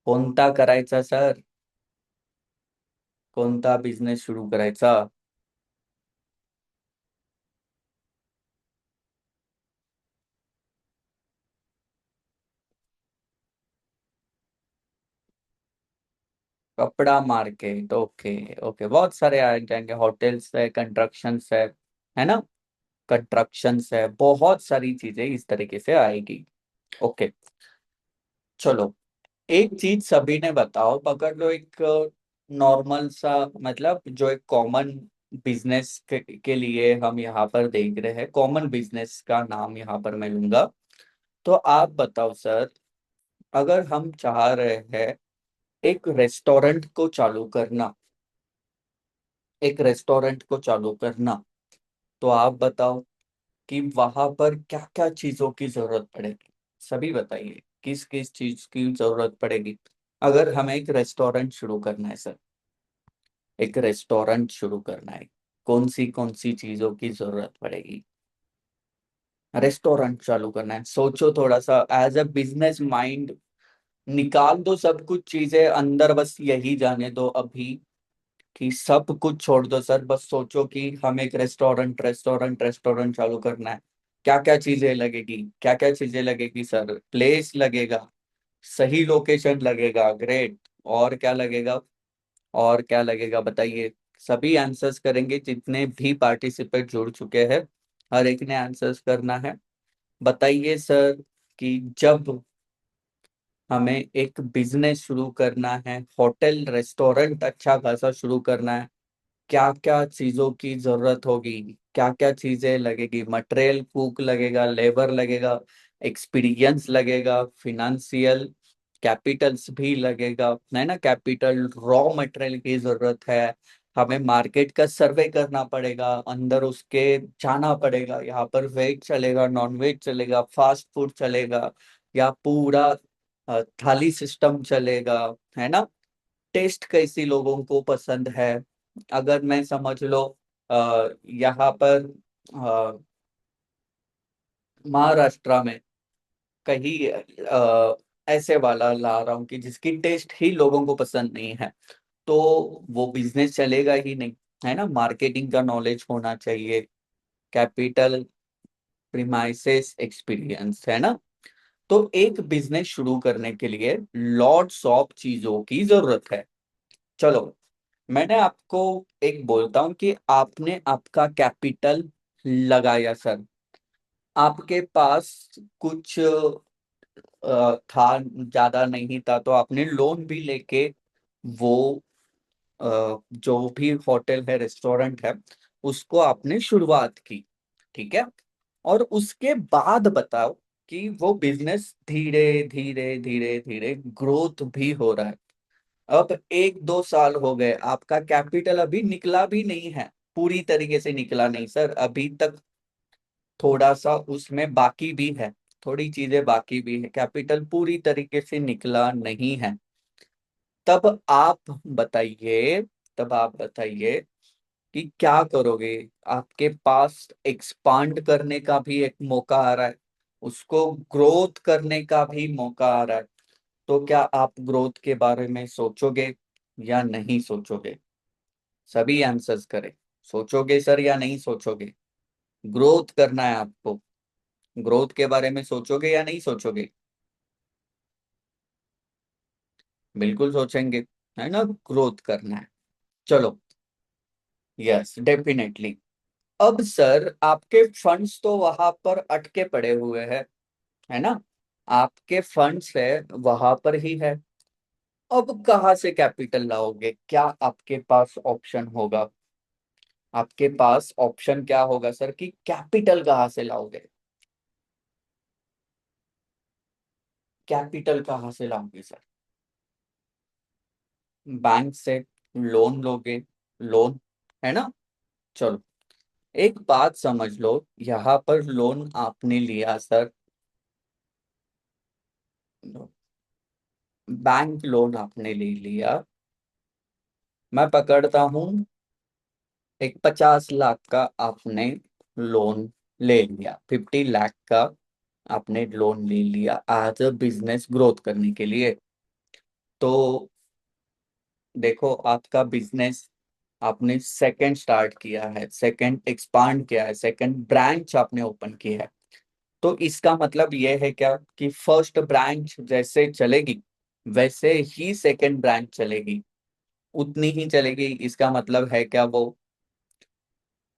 Speaker 1: कोणता करायचा सर? कोणता बिझनेस सुरू करायचा? कपड़ा मार्केट, ओके। ओके, बहुत सारे आ जाएंगे, होटल्स है, कंस्ट्रक्शंस है ना? कंस्ट्रक्शंस है, बहुत सारी चीजें इस तरीके से आएगी। ओके। चलो, एक चीज सभी ने बताओ, पकड़ लो एक नॉर्मल सा, मतलब जो एक कॉमन बिजनेस के लिए हम यहाँ पर देख रहे हैं, कॉमन बिजनेस का नाम यहाँ पर मैं लूंगा। तो आप बताओ सर, अगर हम चाह रहे हैं एक रेस्टोरेंट को चालू करना, एक रेस्टोरेंट को चालू करना, तो आप बताओ कि वहां पर क्या क्या चीजों की जरूरत पड़ेगी। सभी बताइए, किस किस चीज की जरूरत पड़ेगी अगर हमें एक रेस्टोरेंट शुरू करना है सर? एक रेस्टोरेंट शुरू करना है, कौन सी चीजों की जरूरत पड़ेगी? रेस्टोरेंट चालू करना है, सोचो थोड़ा सा, एज अ बिजनेस माइंड निकाल दो सब कुछ चीजें अंदर, बस यही जाने दो अभी कि सब कुछ छोड़ दो सर, बस सोचो कि हम एक रेस्टोरेंट चालू करना है। क्या क्या चीजें लगेगी, क्या क्या चीजें लगेगी सर? प्लेस लगेगा, सही लोकेशन लगेगा, ग्रेट। और क्या लगेगा? और क्या लगेगा बताइए? सभी आंसर्स करेंगे, जितने भी पार्टिसिपेट जुड़ चुके हैं, हर एक ने आंसर्स करना है। बताइए सर कि जब हमें एक बिजनेस शुरू करना है, होटल रेस्टोरेंट अच्छा खासा शुरू करना है, क्या क्या चीजों की जरूरत होगी? क्या क्या चीजें लगेगी? मटेरियल, कुक लगेगा, लेबर लगेगा, एक्सपीरियंस लगेगा, फिनेंशियल कैपिटल्स भी लगेगा, है ना? कैपिटल, रॉ मटेरियल की जरूरत है। हमें मार्केट का सर्वे करना पड़ेगा, अंदर उसके जाना पड़ेगा, यहाँ पर वेज चलेगा, नॉन वेज चलेगा, फास्ट फूड चलेगा, या पूरा थाली सिस्टम चलेगा, है ना? टेस्ट कैसी लोगों को पसंद है। अगर मैं समझ लो यहाँ पर महाराष्ट्र में कहीं ऐसे वाला ला रहा हूँ कि जिसकी टेस्ट ही लोगों को पसंद नहीं है, तो वो बिजनेस चलेगा ही नहीं, है ना? मार्केटिंग का नॉलेज होना चाहिए, कैपिटल, प्रीमाइसेस, एक्सपीरियंस, है ना? तो एक बिजनेस शुरू करने के लिए लॉट्स ऑफ चीजों की जरूरत है। चलो, मैंने आपको एक बोलता हूँ कि आपने आपका कैपिटल लगाया सर, आपके पास कुछ था, ज्यादा नहीं था, तो आपने लोन भी लेके वो जो भी होटल है, रेस्टोरेंट है, उसको आपने शुरुआत की। ठीक है। और उसके बाद बताओ कि वो बिजनेस धीरे धीरे धीरे धीरे ग्रोथ भी हो रहा है। अब 1-2 साल हो गए, आपका कैपिटल अभी निकला भी नहीं है, पूरी तरीके से निकला नहीं सर, अभी तक थोड़ा सा उसमें बाकी भी है, थोड़ी चीजें बाकी भी है, कैपिटल पूरी तरीके से निकला नहीं है। तब आप बताइए, तब आप बताइए कि क्या करोगे? आपके पास एक्सपांड करने का भी एक मौका आ रहा है, उसको ग्रोथ करने का भी मौका आ रहा है। तो क्या आप ग्रोथ के बारे में सोचोगे या नहीं सोचोगे? सभी आंसर्स करें। सोचोगे सर या नहीं सोचोगे? ग्रोथ करना है आपको। ग्रोथ के बारे में सोचोगे या नहीं सोचोगे? बिल्कुल सोचेंगे, है ना? ग्रोथ करना है। चलो। Yes definitely. अब सर आपके फंड्स तो वहां पर अटके पड़े हुए हैं, है ना? आपके फंड्स है वहां पर ही है। अब कहाँ से कैपिटल लाओगे? क्या आपके पास ऑप्शन होगा? आपके पास ऑप्शन क्या होगा सर कि कैपिटल कहाँ से लाओगे? कैपिटल कहाँ से लाओगे सर? बैंक से लोन लोगे? लोन, है ना? चलो, एक बात समझ लो। यहाँ पर लोन आपने लिया सर, बैंक लोन आपने ले लिया। मैं पकड़ता हूं, एक 50 लाख का आपने लोन ले लिया, 50 लाख का आपने लोन ले लिया एज अ बिजनेस ग्रोथ करने के लिए। तो देखो, आपका बिजनेस आपने सेकंड स्टार्ट किया है, सेकंड एक्सपांड किया है, सेकंड ब्रांच आपने ओपन की है। तो इसका मतलब यह है क्या कि फर्स्ट ब्रांच जैसे चलेगी वैसे ही सेकंड ब्रांच चलेगी, उतनी ही चलेगी। इसका मतलब है क्या वो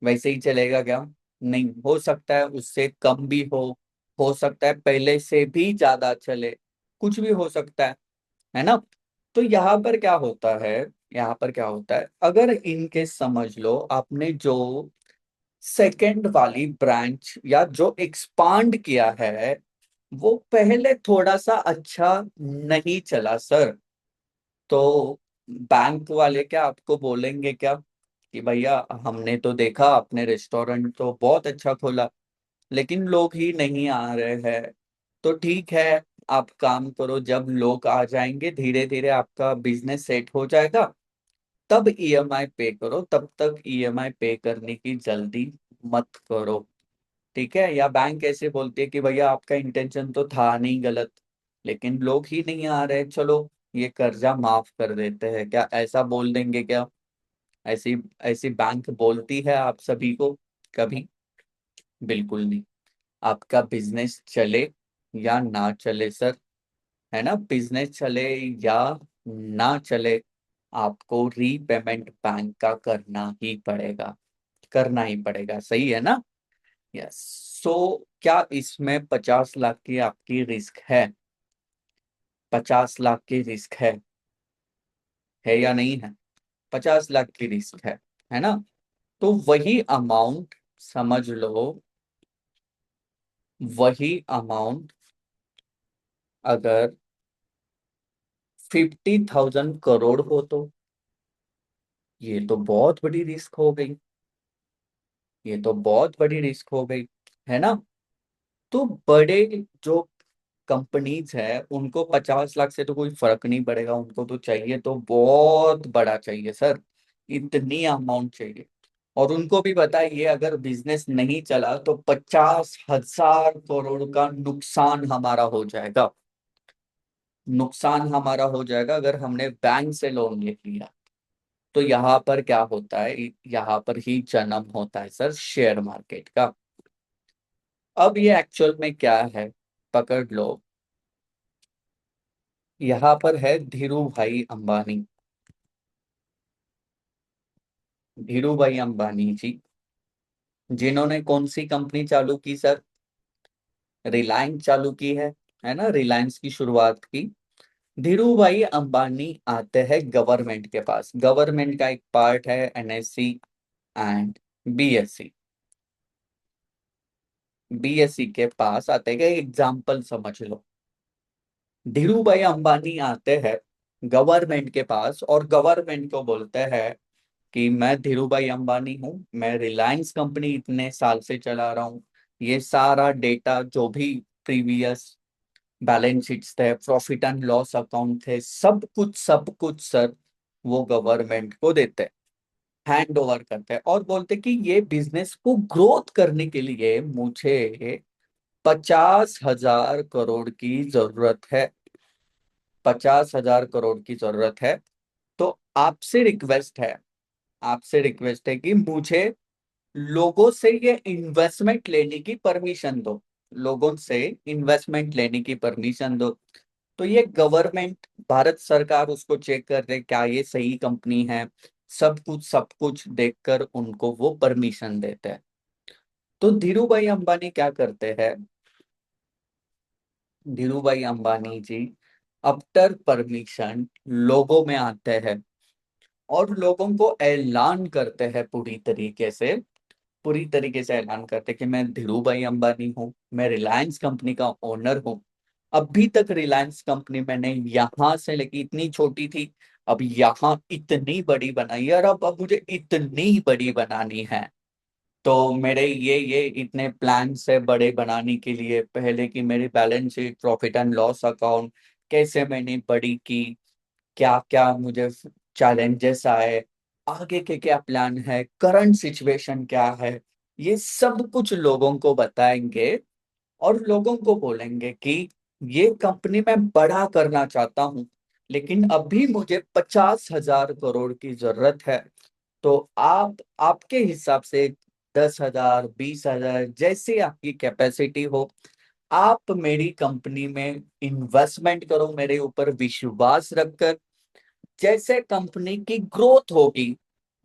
Speaker 1: वैसे ही चलेगा क्या? नहीं, हो सकता है उससे कम भी हो सकता है पहले से भी ज्यादा चले, कुछ भी हो सकता है ना? तो यहाँ पर क्या होता है, यहाँ पर क्या होता है, अगर इनके समझ लो आपने जो सेकंड वाली ब्रांच या जो एक्सपांड किया है वो पहले थोड़ा सा अच्छा नहीं चला सर, तो बैंक वाले क्या आपको बोलेंगे क्या कि भैया हमने तो देखा आपने रेस्टोरेंट तो बहुत अच्छा खोला लेकिन लोग ही नहीं आ रहे हैं। तो ठीक है, आप काम करो, जब लोग आ जाएंगे धीरे धीरे आपका बिजनेस सेट हो जाएगा, तब ईएमआई पे करो, तब तक ईएमआई पे करने की जल्दी मत करो। ठीक है? या बैंक ऐसे बोलती है कि भैया आपका इंटेंशन तो था नहीं गलत, लेकिन लोग ही नहीं आ रहे, चलो ये कर्जा माफ कर देते हैं, क्या ऐसा बोल देंगे क्या? ऐसी ऐसी बैंक बोलती है आप सभी को कभी? बिल्कुल नहीं। आपका बिजनेस चले या ना चले सर, है ना, बिजनेस चले या ना चले, आपको रीपेमेंट बैंक का करना ही पड़ेगा, करना ही पड़ेगा। सही है ना? यस। सो क्या इसमें 50 लाख की आपकी रिस्क है? 50 लाख की रिस्क है या नहीं है? 50 लाख की रिस्क है ना? तो वही अमाउंट, समझ लो, वही अमाउंट अगर 50,000 करोड़ हो तो ये तो बहुत बड़ी रिस्क हो गई, ये तो बहुत बड़ी रिस्क हो गई, है ना? तो बड़े जो कंपनीज है उनको 50 लाख से तो कोई फर्क नहीं पड़ेगा, उनको तो चाहिए तो बहुत बड़ा चाहिए सर, इतनी अमाउंट चाहिए। और उनको भी पता है ये अगर बिजनेस नहीं चला तो 50,000 करोड़ का नुकसान हमारा हो जाएगा, नुकसान हमारा हो जाएगा अगर हमने बैंक से लोन ले लिया। तो यहाँ पर क्या होता है, यहाँ पर ही जन्म होता है सर शेयर मार्केट का। अब ये एक्चुअल में क्या है, पकड़ लो। यहाँ पर है धीरू भाई अंबानी, धीरू भाई अंबानी जी, जिन्होंने कौन सी कंपनी चालू की सर? रिलायंस चालू की है ना? रिलायंस की शुरुआत की। धीरू भाई अंबानी आते हैं गवर्नमेंट के पास, गवर्नमेंट का एक पार्ट है एनएससी एंड बीएससी। बीएससी के पास आते हैं, एग्जाम्पल समझ लो। धीरू भाई अंबानी आते हैं गवर्नमेंट के पास और गवर्नमेंट को बोलते हैं कि मैं धीरू भाई अंबानी हूँ, मैं रिलायंस कंपनी इतने साल से चला रहा हूँ, ये सारा डेटा जो भी प्रीवियस बैलेंस शीट्स थे, प्रॉफिट एंड लॉस अकाउंट थे, सब कुछ सर वो गवर्नमेंट को देते हैं, हैंड ओवर करते हैं और बोलते हैं कि ये बिजनेस को ग्रोथ करने के लिए मुझे 50,000 करोड़ की जरूरत है। 50,000 करोड़ की जरूरत है। तो आपसे रिक्वेस्ट है, आपसे रिक्वेस्ट है कि मुझे लोगों से ये इन्वेस्टमेंट लेने की परमिशन दो। लोगों से इन्वेस्टमेंट लेने की परमिशन दो। तो ये गवर्नमेंट, भारत सरकार उसको चेक कर रहे क्या ये सही कंपनी है। सब कुछ देखकर उनको वो परमिशन देते हैं। तो धीरू भाई अंबानी क्या करते हैं? धीरू भाई अंबानी जी आफ्टर परमिशन लोगों में आते हैं और लोगों को ऐलान करते हैं, पूरी तरीके से ऐलान करते कि मैं धीरू भाई अंबानी हूँ, मैं रिलायंस कंपनी का ओनर हूँ। अभी तक रिलायंस कंपनी मैंने यहाँ से लेके इतनी छोटी थी, अब यहाँ इतनी बड़ी बनाई है, और अब मुझे इतनी बड़ी बनानी है। तो मेरे ये इतने प्लान से बड़े बनाने के लिए पहले की मेरी balance sheet, profit and loss account कैसे मैंने बड़ी की, क्या क्या मुझे चैलेंजेस आए, आगे के क्या प्लान है, करंट सिचुएशन क्या है, ये सब कुछ लोगों को बताएंगे। और लोगों को बोलेंगे कि ये कंपनी मैं बड़ा करना चाहता हूँ, लेकिन अभी मुझे 50,000 करोड़ की जरूरत है। तो आप आपके हिसाब से 10,000, 20,000, जैसी आपकी कैपेसिटी हो, आप मेरी कंपनी में इन्वेस्टमेंट करो, मेरे ऊपर विश्वास रखकर। जैसे कंपनी की ग्रोथ होगी,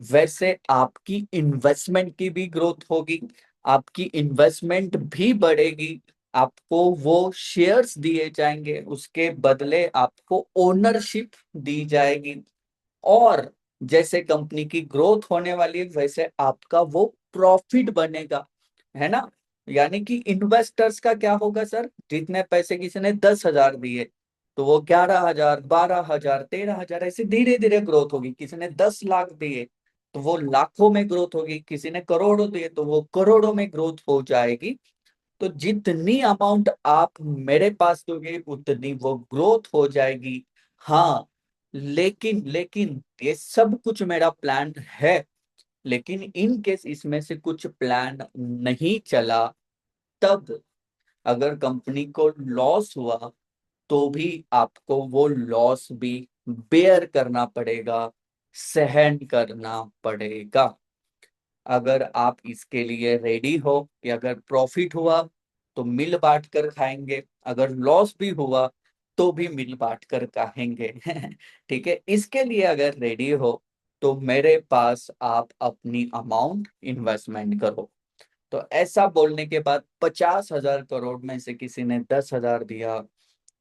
Speaker 1: वैसे आपकी इन्वेस्टमेंट की भी ग्रोथ होगी, आपकी इन्वेस्टमेंट भी बढ़ेगी। आपको वो शेयर्स दिए जाएंगे, उसके बदले आपको ओनरशिप दी जाएगी। और जैसे कंपनी की ग्रोथ होने वाली है, वैसे आपका वो प्रॉफिट बनेगा, है ना। यानी कि इन्वेस्टर्स का क्या होगा सर? जितने पैसे किसी ने 10,000 दिए, तो वो 11,000, 12,000, 13,000 ऐसे धीरे धीरे ग्रोथ होगी। किसी ने 10 लाख दिए, तो वो लाखों में ग्रोथ होगी। किसी ने करोड़ों दिए, तो वो करोड़ों में ग्रोथ हो जाएगी। तो जितनी अमाउंट आप मेरे पास दोगे, उतनी वो ग्रोथ हो जाएगी। हाँ, लेकिन लेकिन ये सब कुछ मेरा प्लान है, लेकिन इन केस इसमें से कुछ प्लान नहीं चला, तब अगर कंपनी को लॉस हुआ, तो भी आपको वो लॉस भी बेयर करना पड़ेगा, सहन करना पड़ेगा। अगर आप इसके लिए रेडी हो कि अगर प्रॉफिट हुआ तो मिल बांट कर खाएंगे, अगर लॉस भी हुआ तो भी मिल बांट कर खाएंगे। ठीक है, इसके लिए अगर रेडी हो, तो मेरे पास आप अपनी अमाउंट इन्वेस्टमेंट करो। तो ऐसा बोलने के बाद 50,000 करोड़ में से किसी ने 10,000 दिया,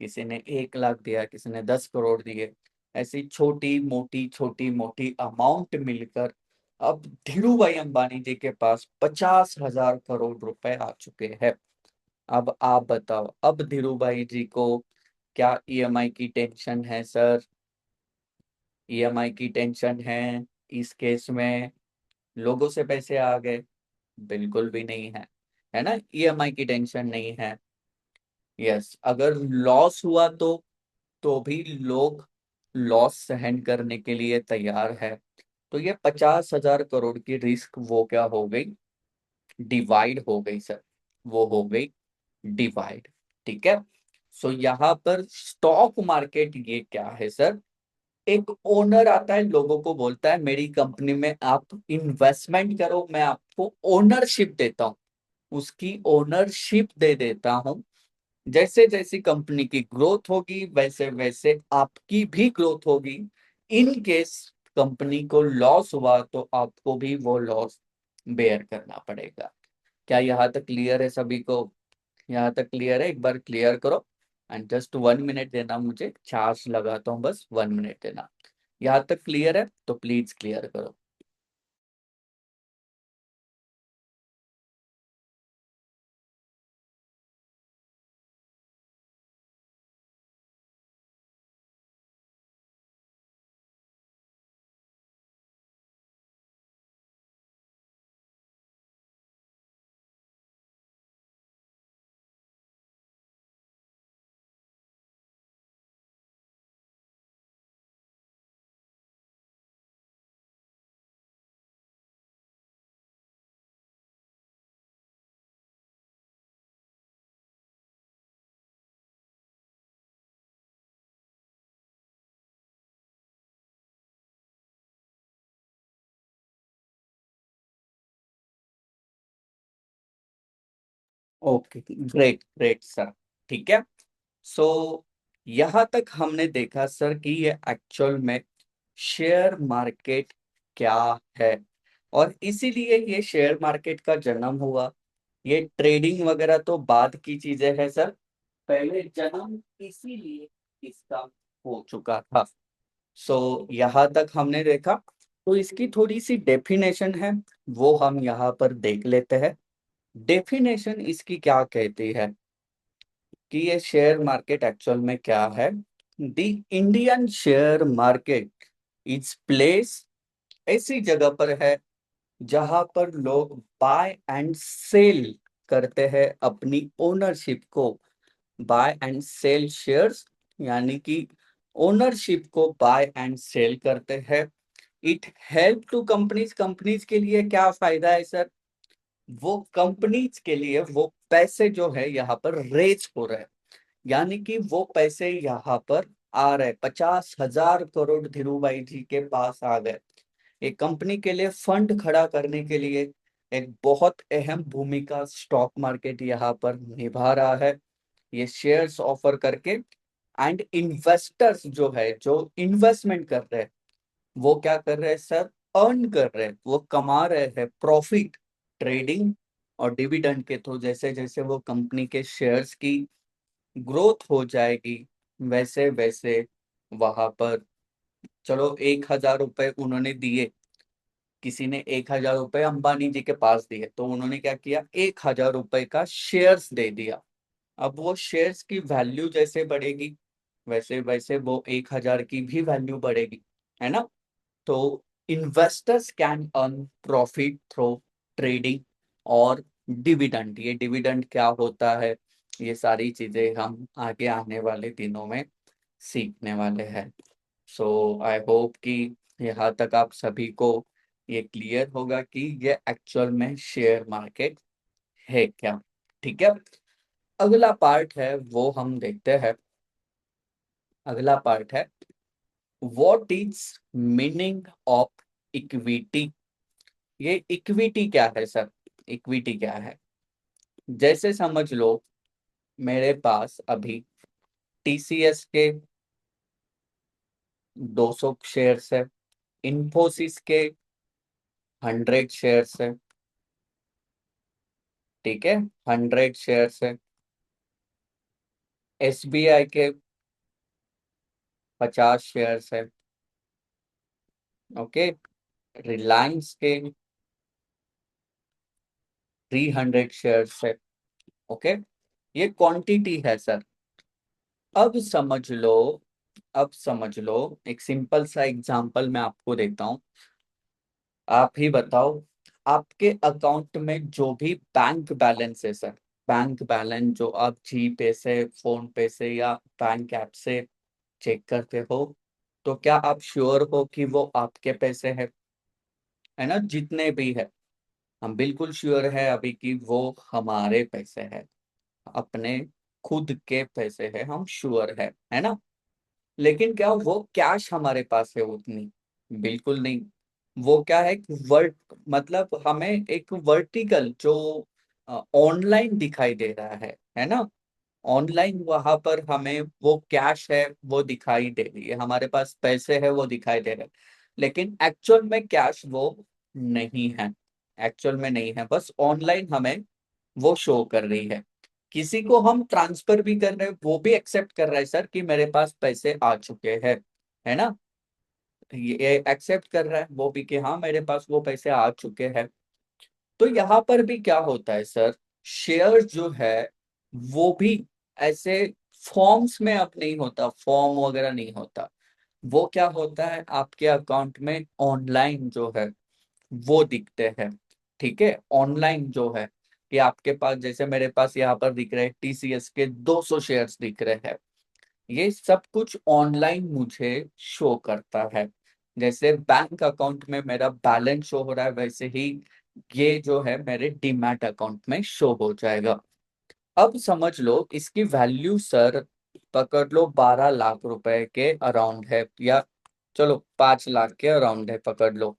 Speaker 1: किसी ने 1 लाख दिया, किसी ने 10 करोड़ दिए, ऐसी छोटी मोटी अमाउंट मिलकर अब धीरू भाई अंबानी जी के पास 50,000 करोड़ रुपए आ चुके हैं। अब आप बताओ, अब धीरू भाई जी को क्या ईएमआई की टेंशन है सर? ईएमआई की टेंशन है इस केस में? लोगों से पैसे आ गए? बिल्कुल भी नहीं है, है ना, ईएमआई की टेंशन नहीं है। यस, अगर लॉस हुआ तो भी लोग लॉस सहन करने के लिए तैयार है। तो ये 50,000 करोड़ की रिस्क वो क्या हो गई? डिवाइड हो गई सर, वो हो गई डिवाइड। ठीक है। सो यहाँ पर स्टॉक मार्केट ये क्या है सर? एक ओनर आता है, लोगों को बोलता है मेरी कंपनी में आप इन्वेस्टमेंट करो, मैं आपको ओनरशिप देता हूँ, उसकी ओनरशिप दे देता हूँ। जैसे जैसी कंपनी की ग्रोथ होगी, वैसे वैसे आपकी भी ग्रोथ होगी। इन केस कंपनी को लॉस हुआ, तो आपको भी वो लॉस बेयर करना पड़ेगा। क्या यहाँ तक क्लियर है सभी को? यहाँ तक क्लियर है? एक बार क्लियर करो। एंड जस्ट 1 मिनट देना, मुझे चार्ज लगाता हूँ, बस 1 मिनट देना। यहाँ तक क्लियर है तो प्लीज क्लियर करो। Okay, great great sir. ठीक है। सो यहाँ तक हमने देखा सर कि ये एक्चुअल में शेयर मार्केट क्या है, और इसीलिए ये शेयर मार्केट का जन्म हुआ। ये ट्रेडिंग वगैरह तो बाद की चीजें हैं सर, पहले जन्म इसीलिए इसका हो चुका था। सो यहाँ तक हमने देखा। तो इसकी थोड़ी सी डेफिनेशन है, वो हम यहाँ पर देख लेते हैं। डेफिनेशन इसकी क्या कहती है कि ये शेयर मार्केट एक्चुअल में क्या है। The Indian share market is place, ऐसी जगह पर है जहां पर लोग बाय एंड सेल करते हैं अपनी ओनरशिप को। बाय एंड सेल शेयर्स, यानी कि ओनरशिप को बाय एंड सेल करते हैं। It help to companies, companies के लिए क्या फायदा है सर, वो कंपनीज के लिए वो पैसे जो है यहाँ पर रेज हो रहे हैं, यानी कि वो पैसे यहाँ पर आ रहे, 50,000 करोड़ धीरू भाई जी के पास आ गए। एक कंपनी के लिए फंड खड़ा करने के लिए एक बहुत अहम भूमिका स्टॉक मार्केट यहाँ पर निभा रहा है, ये शेयर्स ऑफर करके। एंड इन्वेस्टर्स जो है, जो इन्वेस्टमेंट कर रहे हैं, वो क्या कर रहे हैं सर, अर्न कर रहे हैं, वो कमा रहे हैं प्रॉफिट ट्रेडिंग और डिविडेंड के थ्रू। जैसे जैसे वो कंपनी के शेयर्स की ग्रोथ हो जाएगी, वैसे वैसे वहां पर, चलो 1,000 रुपए उन्होंने दिए, किसी ने 1,000 रुपए अंबानी जी के पास दिए, तो उन्होंने क्या किया, 1,000 रुपए का शेयर्स दे दिया। अब वो शेयर्स की वैल्यू जैसे बढ़ेगी, वैसे वैसे वो 1,000 की भी वैल्यू बढ़ेगी, है ना। तो investors can earn profit through trading और डिविडेंड। ये डिविडेंड क्या होता है, ये सारी चीजें हम आगे आने वाले दिनों में सीखने वाले हैं। सो आई होप कि यहाँ तक आप सभी को ये क्लियर होगा कि ये एक्चुअल में शेयर मार्केट है क्या। ठीक है। अगला पार्ट है वो हम देखते हैं। अगला पार्ट है, what is meaning of equity. ये इक्विटी क्या है सर, इक्विटी क्या है। जैसे समझ लो मेरे पास अभी टीसीएस के 200 शेयर्स है, इन्फोसिस के 100 शेयर्स है, ठीक है, 100 शेयर्स है, एसबीआई के 50 शेयर्स है, ओके, रिलायंस के 300 शेयर्स है, ओके। ये क्वांटिटी है सर। अब समझ लो, अब समझ लो, एक सिंपल सा एग्जांपल मैं आपको देता हूँ। आप ही बताओ, आपके अकाउंट में जो भी बैंक बैलेंस है सर, बैंक बैलेंस जो आप जी पे से, फोन पे से या बैंक ऐप से चेक करते हो, तो क्या आप श्योर हो कि वो आपके पैसे है ना, जितने भी है। हम बिल्कुल श्योर है अभी कि वो हमारे पैसे है, अपने खुद के पैसे है, हम श्योर है ना। लेकिन क्या वो कैश हमारे पास है उतनी, बिल्कुल नहीं। वो क्या है, वर्ट, मतलब हमें एक वर्टिकल जो ऑनलाइन दिखाई दे रहा है ना, ऑनलाइन वहां पर हमें वो कैश है वो दिखाई दे रही है, हमारे पास पैसे है वो दिखाई दे रहे हैं। लेकिन एक्चुअल में कैश वो नहीं है, एक्चुअल में नहीं है, बस ऑनलाइन हमें वो शो कर रही है। किसी को हम ट्रांसफर भी कर रहे हैं, वो भी एक्सेप्ट कर रहा है सर कि मेरे पास पैसे आ चुके हैं, है ना। ये एक्सेप्ट कर रहा है वो भी कि हाँ मेरे पास वो पैसे आ चुके हैं। तो यहाँ पर भी क्या होता है सर, शेयर जो है वो भी ऐसे फॉर्म्स में अब नहीं होता, फॉर्म वगैरह नहीं होता। वो क्या होता है, आपके अकाउंट में ऑनलाइन जो है वो दिखते हैं। ठीक है, ऑनलाइन जो है कि आपके पास, जैसे मेरे पास यहाँ पर दिख रहे हैं टीसीएस के 200 शेयर्स दिख रहे हैं, ये सब कुछ ऑनलाइन मुझे शो करता है। जैसे बैंक अकाउंट में मेरा बैलेंस शो हो रहा है, वैसे ही ये जो है मेरे डीमैट अकाउंट में शो हो जाएगा। अब समझ लो इसकी वैल्यू सर, पकड़ लो 12 लाख रुपए के अराउंड है, या चलो 5 लाख के अराउंड है पकड़ लो।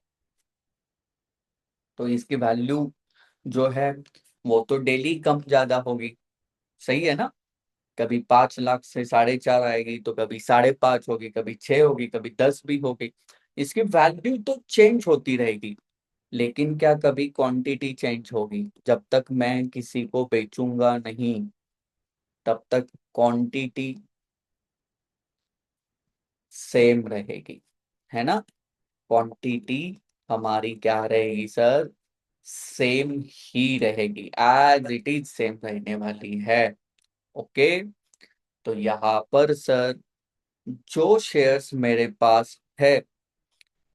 Speaker 1: तो इसकी वैल्यू जो है वो तो डेली कम ज्यादा होगी, सही है ना। कभी 5 लाख से 4.5 आएगी, तो कभी 5.5 होगी, कभी 6 होगी, कभी 10 भी होगी। इसकी वैल्यू तो चेंज होती रहेगी, लेकिन क्या कभी क्वांटिटी चेंज होगी? जब तक मैं किसी को बेचूंगा नहीं, तब तक क्वांटिटी सेम रहेगी, है ना। क्वांटिटी हमारी क्या रहेगी सर? सेम ही रहेगी, एज इट इज सेम रहने वाली है। ओके। तो यहाँ पर सर, जो शेयर्स मेरे पास है,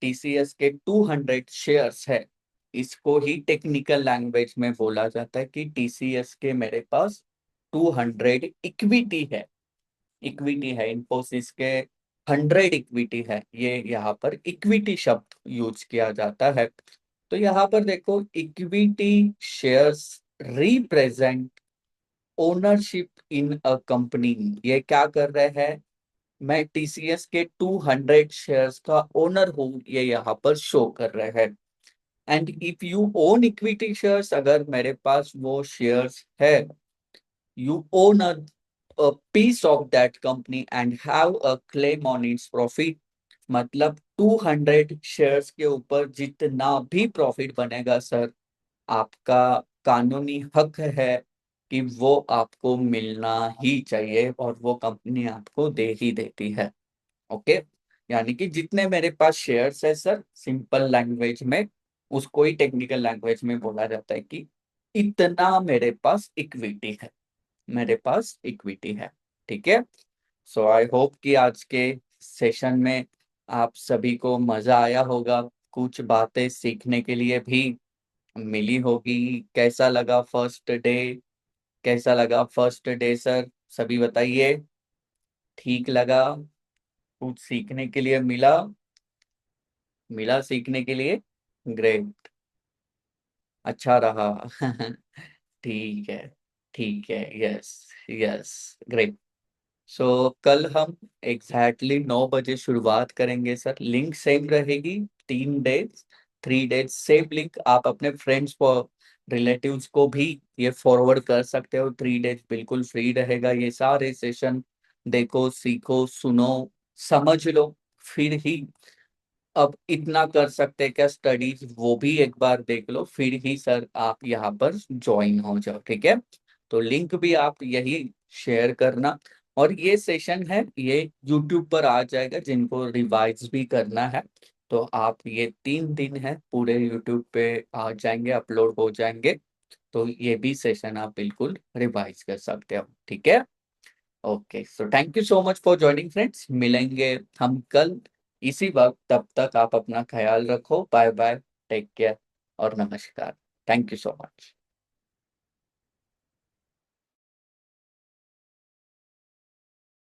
Speaker 1: टीसीएस के 200 शेयर्स है, इसको ही टेक्निकल लैंग्वेज में बोला जाता है कि टीसीएस के मेरे पास 200 इक्विटी है। इक्विटी है, इन्फोसिस के 100 इक्विटी है, ये यहाँ पर इक्विटी शब्द यूज किया जाता है। तो यहाँ पर देखो, equity shares represent ownership in a company. ये क्या कर रहे हैं? मैं टीसीएस के 200 शेयर्स का ओनर हूं, ये यहाँ पर शो कर रहे हैं। And if you own equity shares, अगर मेरे पास वो शेयर्स है, you own a piece of that company and have a claim on its profit। मतलब 200 शेयर्स के ऊपर जितना भी प्रॉफिट बनेगा सर, आपका कानूनी हक है कि वो आपको मिलना ही चाहिए, और वो कंपनी आपको दे ही देती है। ओके। यानी कि जितने मेरे पास शेयर्स है सर, सिंपल लैंग्वेज में उसको ही टेक्निकल लैंग्वेज में बोला जाता है कि इतना मेरे पास इक्विटी है, मेरे पास इक्विटी है। ठीक है। सो आई होप कि आज के सेशन में आप सभी को मजा आया होगा, कुछ बातें सीखने के लिए भी मिली होगी। कैसा लगा फर्स्ट डे? कैसा लगा फर्स्ट डे सर? सभी बताइए। ठीक लगा? कुछ सीखने के लिए मिला? मिला सीखने के लिए? ग्रेट। अच्छा रहा। ठीक है। ठीक है। यस। यस। ग्रेट। सो कल हम एग्जैक्टली 9 बजे शुरुआत करेंगे सर। लिंक सेम रहेगी, 3 डेज, 3 डेज सेम लिंक। आप अपने फ्रेंड्स को, रिलेटिव्स को भी ये फॉरवर्ड कर सकते हो। 3 डेज बिल्कुल फ्री रहेगा, ये सारे सेशन देखो, सीखो, सुनो, समझ लो। फिर ही, अब इतना कर सकते हैं क्या स्टडीज, वो भी एक बार देख लो, फिर ही सर आप यहाँ पर ज्वाइन हो जाओ। ठीक है। तो लिंक भी आप यही शेयर करना। और ये सेशन है, ये यूट्यूब पर आ जाएगा, जिनको रिवाइज भी करना है, तो आप, ये 3 दिन है पूरे, यूट्यूब पे आ जाएंगे, अपलोड हो जाएंगे। तो ये भी सेशन आप बिल्कुल रिवाइज कर सकते हो। ठीक है। Okay, so thank you so much for joining friends. मिलेंगे हम कल इसी वक्त, तब तक आप अपना ख्याल रखो। बाय बाय, टेक केयर और नमस्कार। Thank you so much.